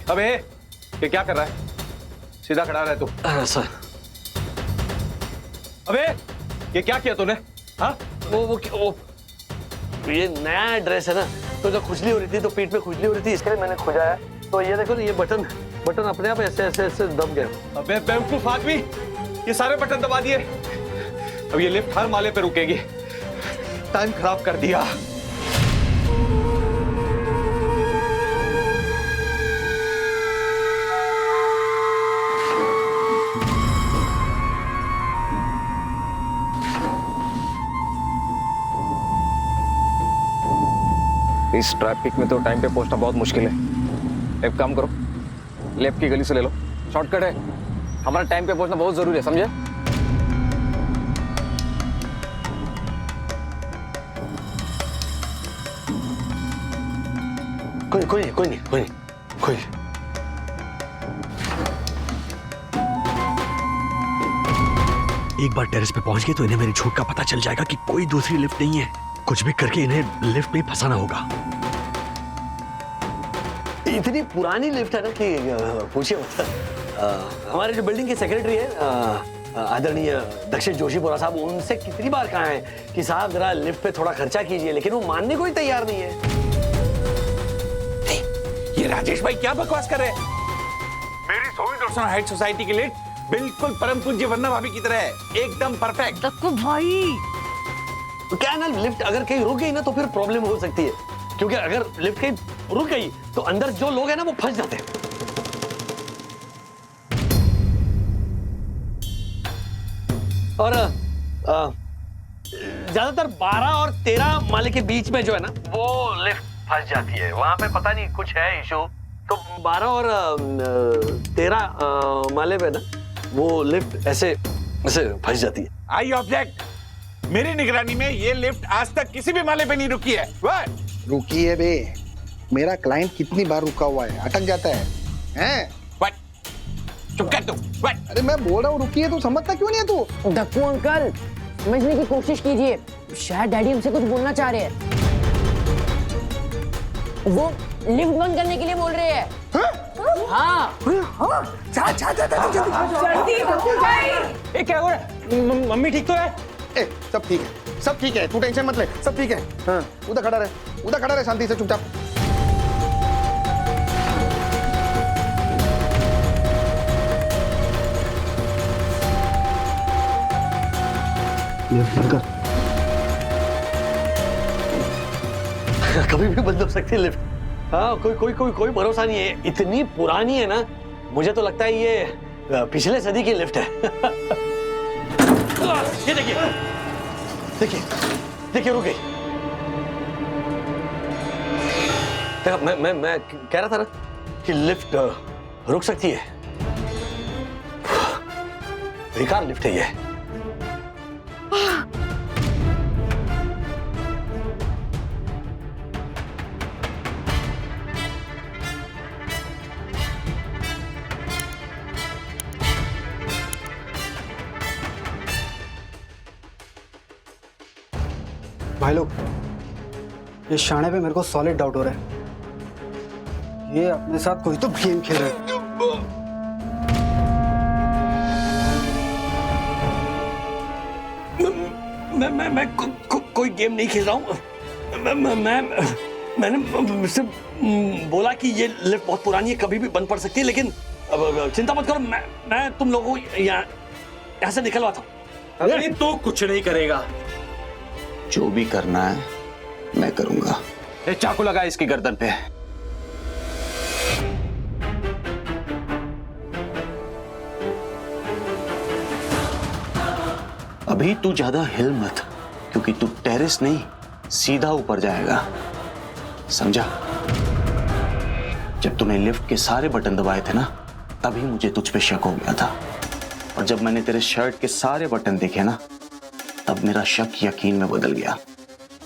अबे ये क्या कर रहा है? सीधा खड़ा रहे तू। सर। अबे ये क्या किया तूने? हाँ? वो ये नया ड्रेस है ना, तो जब खुजली हो रही थी, तो पीठ में खुजली हो रही थी, इसके लिए मैंने खुजाया। तो ये देखो ना, ये बटन अपने आप ऐसे दब गया। अबे बेवकूफ आदमी, ये सारे बटन दबा दिए। अब ये लिफ्ट हर माले पे रुकेगी। टाइम खराब कर दिया। इस ट्रैफिक में तो टाइम पे पहुंचना बहुत मुश्किल है। एक काम करो, लेफ्ट की गली से ले लो, शॉर्टकट है। हमारा टाइम पे पहुंचना बहुत जरूरी है, समझे? कोई नहीं। एक बार टेरेस पे पहुंच गए तो इन्हें मेरी झूठ का पता चल जाएगा कि कोई दूसरी लिफ्ट नहीं है। कुछ भी करके इन्हें लिफ्ट में फंसाना होगा। इतनी पुरानी लिफ्ट है ना कि पूछिए मत। हमारे जो बिल्डिंग के सेक्रेटरी है आदरणीय दक्षिण जोशीपुरा साहब, उनसे कितनी बार कहा है कि साहब जरा लिफ्ट पे थोड़ा खर्चा कीजिए, लेकिन वो मानने को ही तैयार नहीं है। ये राजेश भाई क्या बकवास कर रहे हैं? मेरी सोवियत हाइट सोसाइटी की लिफ्ट बिल्कुल परम पूज्य वरना भाभी की तरह है, एकदम परफेक्ट। तक्कू भाई, तो क्या है ना, लिफ्ट अगर कहीं रुक गई ना तो फिर प्रॉब्लम हो सकती है, क्योंकि अगर लिफ्ट कहीं रुक गई तो अंदर जो लोग हैं ना वो फंस जाते हैं। और ज्यादातर 12 और 13 माले के बीच में जो है ना वो लिफ्ट फंस जाती है। वहां पे पता नहीं कुछ है इशू, तो 12 और 13 माले पे ना वो लिफ्ट ऐसे फंस जाती है। I object. मेरी निगरानी में ये लिफ्ट आज तक किसी भी माले पे नहीं रुकी है। रुकी है बे, मेरा क्लाइंट कितनी बार रुका हुआ है, अटक जाता है। हैं? चुप कर तू। अरे मैं बोल रहा हूँ रुकी है, तू समझता क्यों नहीं है तू? दक्कू अंकल, समझने की कोशिश कीजिए, शायद डैडी हमसे कुछ बोलना चाह रहे हैं। वो लिफ्ट बंद करने के लिए बोल रहे हैं। हाँ। क्या हो रहा है? मम्मी ठीक तो है? सब ठीक है, सब ठीक है, तू टेंशन मत ले, सब ठीक है। हाँ, उधर खड़ा रहे शांति से, चुपचाप। कभी भी बंद हो सकती है लिफ्ट। हाँ, कोई भरोसा नहीं है। इतनी पुरानी है ना, मुझे तो लगता है ये पिछले सदी की लिफ्ट है। ये देखिए रुक गई। देखो, मैं कह रहा था ना कि लिफ्ट रुक सकती है। बेकार लिफ्ट है ये। भाई लोग, ये शाणे पे मेरे को सॉलिड डाउट हो रहा है। ये अपने साथ कोई तो गेम खेल रहा है। मैं कोई गेम नहीं खेल रहा हूँ। मैंने सिर्फ बोला कि ये लिफ्ट बहुत पुरानी है, कभी भी बंद पड़ सकती है, लेकिन चिंता मत करो, मैं तुम लोगों को यहाँ से निकलवाता हूँ। अरे तो कुछ नहीं करेगा। जो भी करना है मैं करूंगा। चाकू लगा इसकी गर्दन पे। अभी तू ज्यादा हिल मत, क्योंकि तू टेरेस नहीं सीधा ऊपर जाएगा, समझा? जब तूने लिफ्ट के सारे बटन दबाए थे ना, तभी मुझे तुझ पे शक हो गया था। और जब मैंने तेरे शर्ट के सारे बटन देखे ना, तब मेरा शक यकीन में बदल गया,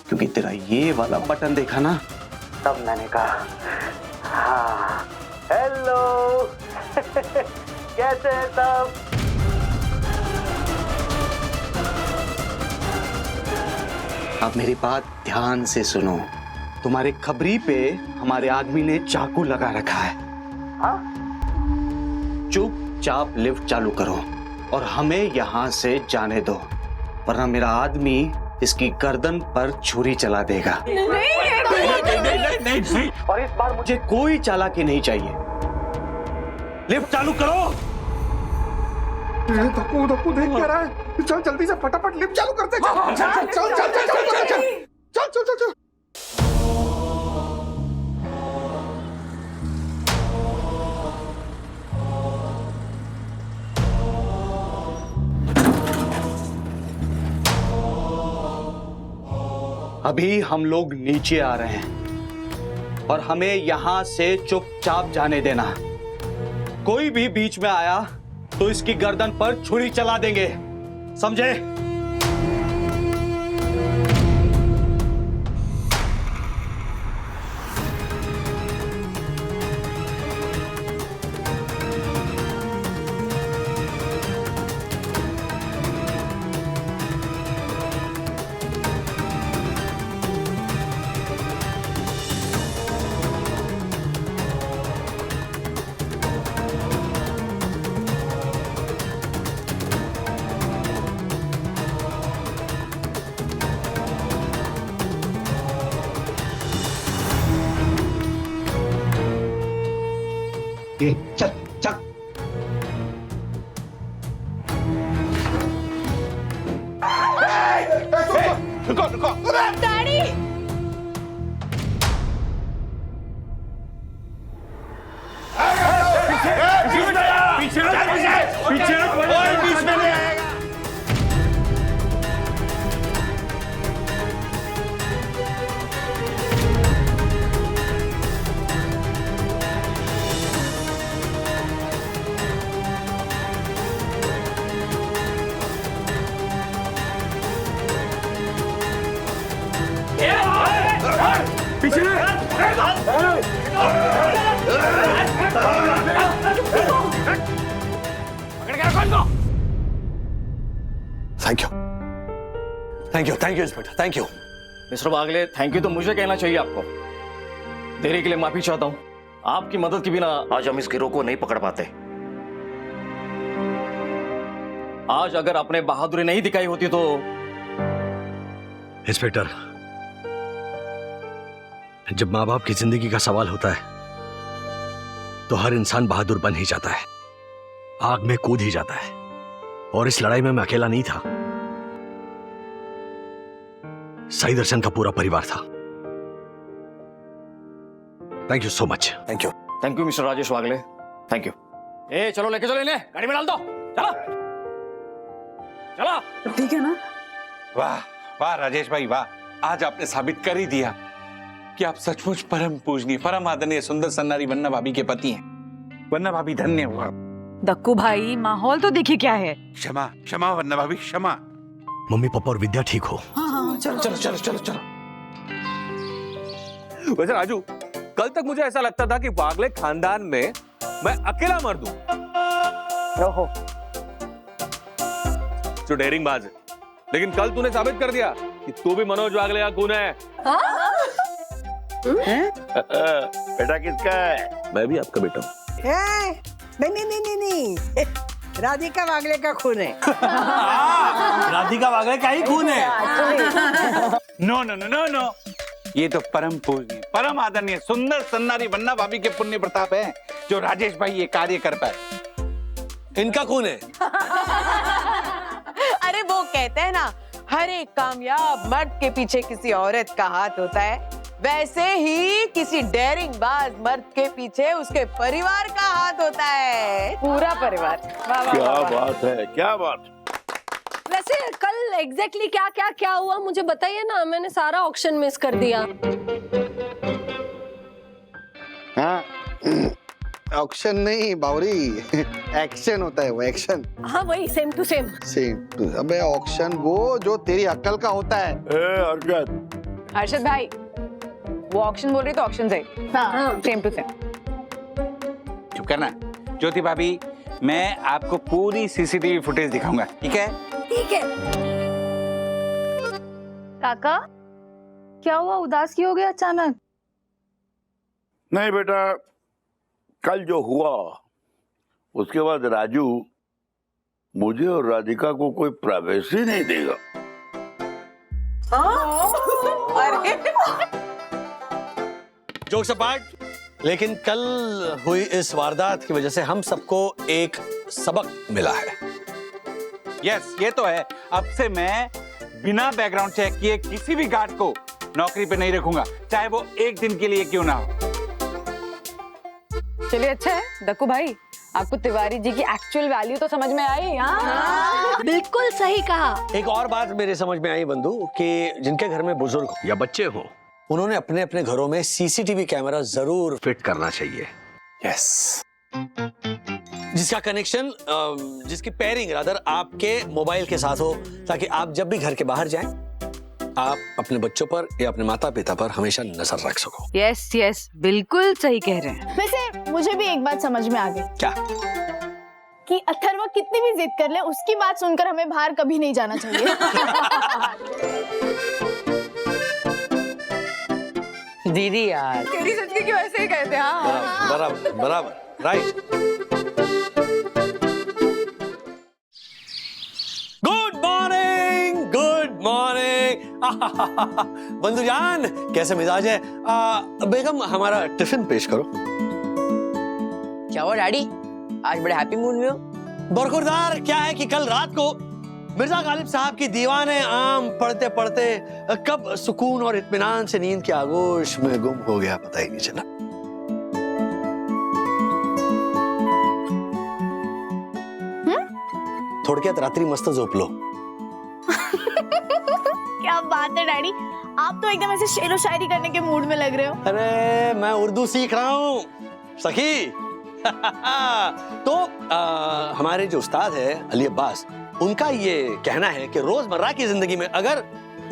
क्योंकि तेरा ये वाला बटन देखा ना, तब मैंने कहा हाँ। हेलो। कैसे हैं सब? अब मेरी बात ध्यान से सुनो। तुम्हारे खबरी पे हमारे आदमी ने चाकू लगा रखा है। चुपचाप लिफ्ट चालू करो और हमें यहां से जाने दो, वरना मेरा आदमी इसकी गर्दन पर छुरी चला देगा। नहीं। और इस बार मुझे कोई चालाकी नहीं चाहिए। लिफ्ट चालू करो। ये धक्कू धक्कू देख क्या रहा है? चल जल्दी से फटाफट लिफ्ट चालू करते चल चल चल चल चल चल चल चल चल चल। अभी हम लोग नीचे आ रहे हैं और हमें यहां से चुपचाप जाने देना। कोई भी बीच में आया तो इसकी गर्दन पर छुरी चला देंगे, समझे? चल चल। रुको रुको। Daddy thank you inspector, thank you. Mister Bagle, thank you तो मुझे कहना चाहिए आपको। देरी के लिए माफी चाहता हूं। आपकी मदद के बिना आज हम इस गिरोह को नहीं पकड़ पाते। आज अगर आपने बहादुरी नहीं दिखाई होती तो इंस्पेक्टर, जब माँ बाप की जिंदगी का सवाल होता है तो हर इंसान बहादुर बन ही जाता है, आग में कूद ही जाता है। और इस लड़ाई में मैं अकेला नहीं था, साई दर्शन का पूरा परिवार था। Thank you so much. Thank you mister Rajesh Wagle, thank you. ए चलो लेके चलो इन्हें, गाड़ी में डाल दो, चलो चलो। ठीक है ना? वाह वाह राजेश भाई वाह, आज आपने साबित कर ही दिया कि आप सचमुच परम पूजनीय, परम आदरणीय सुंदर सन्नारी वन्ना भाभी के पति हैं। वन्ना भाभी धन्य हुआ। दक्कू भाई, माहौल तो देखिए क्या है। क्षमा क्षमा वन्ना भाभी क्षमा। मम्मी पापा और विद्या ठीक हो? हाँ, चलो चलो चलो चलो चलो। वैसे राजू, कल तक मुझे ऐसा लगता था कि वागले खानदान में मैं अकेला मर्द हूं ओहो, जो डेयरिंग बाज है, लेकिन कल तूने साबित कर दिया कि तू भी मनोज वागले का खून है। बेटा किसका है? मैं भी आपका बेटा हूं। नहीं नहीं नहीं नहीं, राधिका वागले का खून है। राधिका वागले का ही खून है। No no no no no, ये तो परम पूजनीय, परम आदरणीय सुंदर सन्नारी वन्ना भाभी के पुण्य प्रताप है जो राजेश भाई ये कार्य कर पाए। इनका खून है। अरे वो कहते हैं ना, हर एक कामयाब मर्द के पीछे किसी औरत का हाथ होता है, वैसे ही किसी डेयरिंग बाज मर्द के पीछे उसके परिवार का हाथ होता है, पूरा परिवार। वाह वाह क्या वाह। बात है, क्या बात। वैसे कल एग्जैक्टली क्या क्या क्या हुआ मुझे बताइए ना, मैंने सारा ऑक्शन मिस कर दिया। हाँ, ऑक्शन नहीं बावरी, एक्शन होता है वो, एक्शन। हाँ वही, सेम टू सेम। सेम। अबे ऑक्शन वो जो तेरी अक्ल का होता है। हर्षद भाई, वो ऑक्शन बोल रही तो ऑक्शन से सेम टू सेम। चुप करना। ज्योति भाभी, मैं आपको पूरी सीसीटीवी फुटेज दिखाऊंगा, ठीक है? ठीक है। काका, क्या हुआ, उदास क्यों हो गया अचानक? नहीं बेटा, कल जो हुआ उसके बाद राजू मुझे और राधिका को कोई प्राइवेसी नहीं देगा। अरे जोक्स अपार्ट, लेकिन कल हुई इस वारदात की वजह से हम सबको एक सबक मिला है। यस, ये तो है। अब से मैं बिना बैकग्राउंड चेक किए किसी भी गार्ड को नौकरी पे नहीं रखूंगा, चाहे वो एक दिन के लिए क्यों ना हो। चलिए अच्छा है दक्कू भाई, आपको तिवारी जी की एक्चुअल वैल्यू तो समझ में आई। हाँ बिल्कुल सही कहा। एक और बात मेरे समझ में आई बंधु कि जिनके घर में बुजुर्ग हो या बच्चे हो, उन्होंने अपने अपने घरों में सीसीटीवी कैमरा जरूर फिट करना चाहिए। यस, जिसका कनेक्शन जिसकी पेयरिंग रादर आपके मोबाइल के साथ हो, ताकि आप जब भी घर के बाहर जाएं आप अपने बच्चों पर या अपने माता पिता पर हमेशा नजर रख सको। यस यस, बिल्कुल सही कह रहे हैं। वैसे मुझे भी एक बात समझ में आ गई। क्या? कि अथर्व कितनी भी जिद कर ले, उसकी बात सुनकर हमें बाहर कभी नहीं जाना चाहिए। दीदी यार, तेरी सच्ची की वैसे ही कहते हैं। हाँ बराबर बराबर, right. Good morning, good morning. बंधु जान, कैसे मिजाज है? बेगम, हमारा टिफिन पेश करो। क्या हुआ डैडी, आज बड़े हैप्पी मूड में हो? बरखुरदार, क्या है कि कल रात को मिर्जा गालिब साहब की दीवाने आम पढ़ते पढ़ते कब सुकून और इत्मीनान से नींद के आगोश में गुम हो गया, पता ही नहीं चला। थोडक्यात रात्री मस्त झोपलो। क्या बात है डैडी, आप तो एकदम ऐसे शेरो शायरी करने के मूड में लग रहे हो। अरे मैं उर्दू सीख रहा हूँ सखी। तो हमारे जो उस्ताद है अली अब्बास, उनका ये कहना है कि रोजमर्रा की जिंदगी में अगर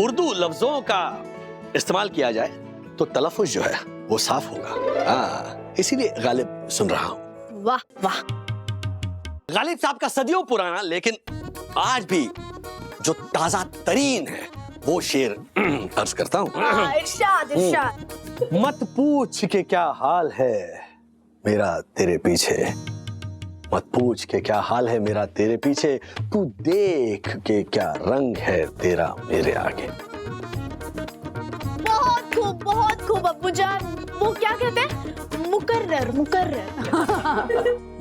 उर्दू लफ्जों का इस्तेमाल किया जाए तो तलफ़ुज़ जो है वो साफ होगा। इसीलिए गालिब सुन रहा हूँ। वाह वाह। गालिब साहब का सदियों पुराना लेकिन आज भी जो ताजा तरीन है वो शेर अर्ज करता हूँ। इरशाद इरशाद। मत पूछ के क्या हाल है मेरा तेरे पीछे, मत पूछ के क्या हाल है मेरा तेरे पीछे, तू देख के क्या रंग है तेरा मेरे आगे। बहुत खूब अब्बू जान। वो क्या कहते हैं? मुकर्रर मुकर्रर।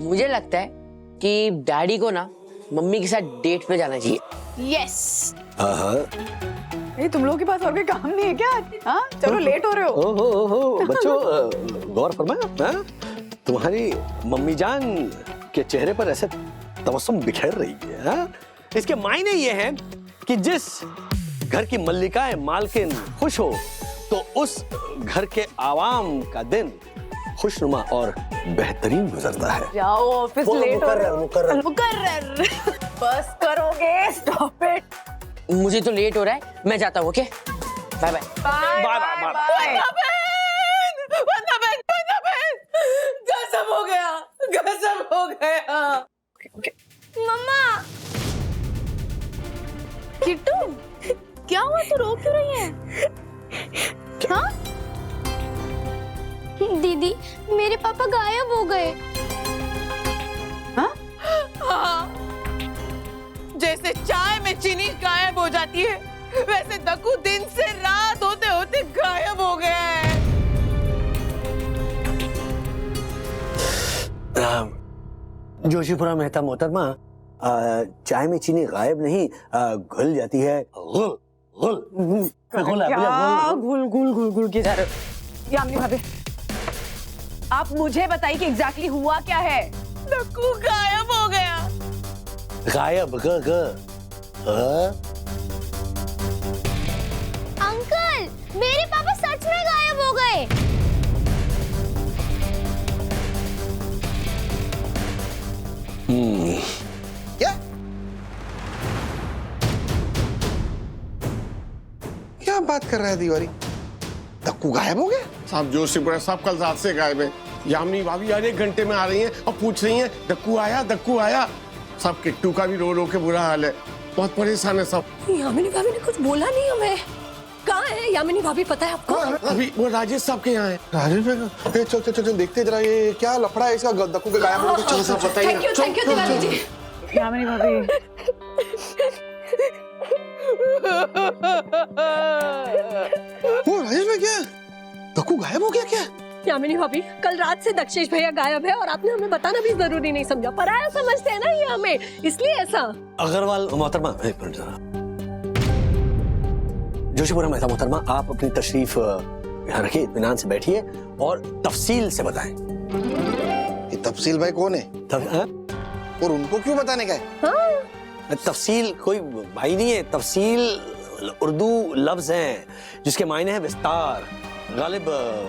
मुझे लगता है कि डैडी को ना मम्मी के साथ डेट पे जाना चाहिए। यस। ये तुम लोगों के पास और कोई काम नहीं है क्या? हाँ चलो, लेट हो रहे हो। ओहो बच्चों, गौर फरमाया, तुम्हारी मम्मी जान के चेहरे पर ऐसे तबस्सुम बिखेर रही है। हाँ? इसके मायने ये हैं कि जिस घर की मल्लिकाएं मालकिन खुश हो तो उस घर के आवाम का दिन खुशनुमा और बेहतरीन गुजरता है। जाओ ऑफिस, लेट हो रहे हो। मुकर्रर मुकर्रर। बस करोगे, स्टॉप इट। मुझे तो लेट हो रहा है, मैं जाता हूँ। Okay, bye bye. Bye bye bye. गजब हो गया, गजब हो गया। मम्मा। किट्टू, क्या हुआ, तू रो क्यों रही है? हाँ? दीदी, मेरे पापा गायब हो गए। हाँ, जैसे चाय में चीनी गायब हो जाती है, वैसे दक्कू दिन से रात होते होते गायब हो गया है। जोशीपुरा मेहता मोहतरमा, चाय में चीनी गायब नहीं, घुल जाती है। घुल घुल घुल घुल घुल घुल की जा रहे हो? यामिनी भाभी, आप मुझे बताइए कि एग्जैक्टली हुआ क्या है? दक्कू गायब हो गया। गायब? अंकल, मेरे पापा सच में गायब हो गए। क्या क्या बात कर रहा है तिवारी? दक्कू गायब हो गया? साहब जोशीपुरा साहब कल रात से गायब है। यामिनी भाभी हर एक घंटे में आ रही हैं और पूछ रही हैं दक्कू आया, दक्कू आया। साहब किट्टू का भी रो रो के बुरा हाल है, बहुत परेशान है सब। यामिनी भाभी ने कुछ बोला नहीं हमें। कहाँ है यामिनी भाभी, पता है आपको? अभी वो राजेश साहब के यहाँ है। राजेश भाई, चल चल चल देखते जरा ये क्या लफड़ा है इसका, दक्कू के गायब होने का। चल सब बताइए। Thank you Tiwari ji. यामिनी भाभी, वो राजेश भाई क्या दक्कू गायब हो गया क्या? यामिनी भाभी, कल रात से दक्षेश भैया गायब है और आपने हमें बताना भी जरूरी नहीं समझा। पराया समझते हैं ना ये हमें, इसलिए ऐसा। अग्रवाल मोहतरमा, एक मिनट जरा। जोशीपुरा मेहता मोहतरमा, आप अपनी तशरीफ यहाँ रखिए, इत्मीनान से बैठिए और तफसील से बताएं। ये तफसील भाई कौन है? और उनको क्यों बताने का है? तफसील कोई भाई नहीं है, तफसील उर्दू लफ्ज हैं जिसके मायने हैं विस्तार। गालिब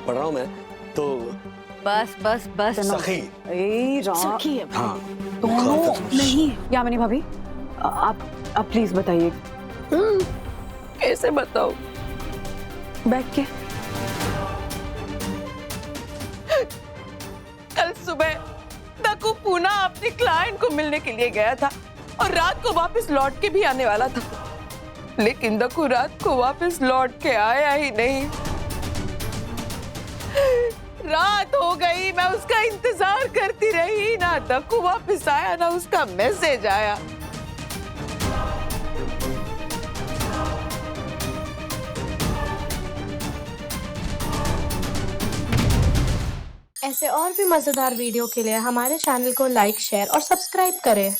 पढ़ रहा हूँ मैं तो। बस बस बस सखी। सखी है। हाँ दोनों नहीं। यामिनी भाभी, आप प्लीज बताइए। कैसे बताओ? बैठ के। कल सुबह दक्कू पूना अपने क्लाइंट को मिलने के लिए गया था और रात को वापस लौट के भी आने वाला था, लेकिन दक्कू रात को वापस लौट के आया ही नहीं। रात हो गई, मैं उसका इंतजार करती रही, ना दक्कू वापस आया ना उसका मैसेज आया। ऐसे और भी मजेदार वीडियो के लिए हमारे चैनल को लाइक, शेयर और सब्सक्राइब करें।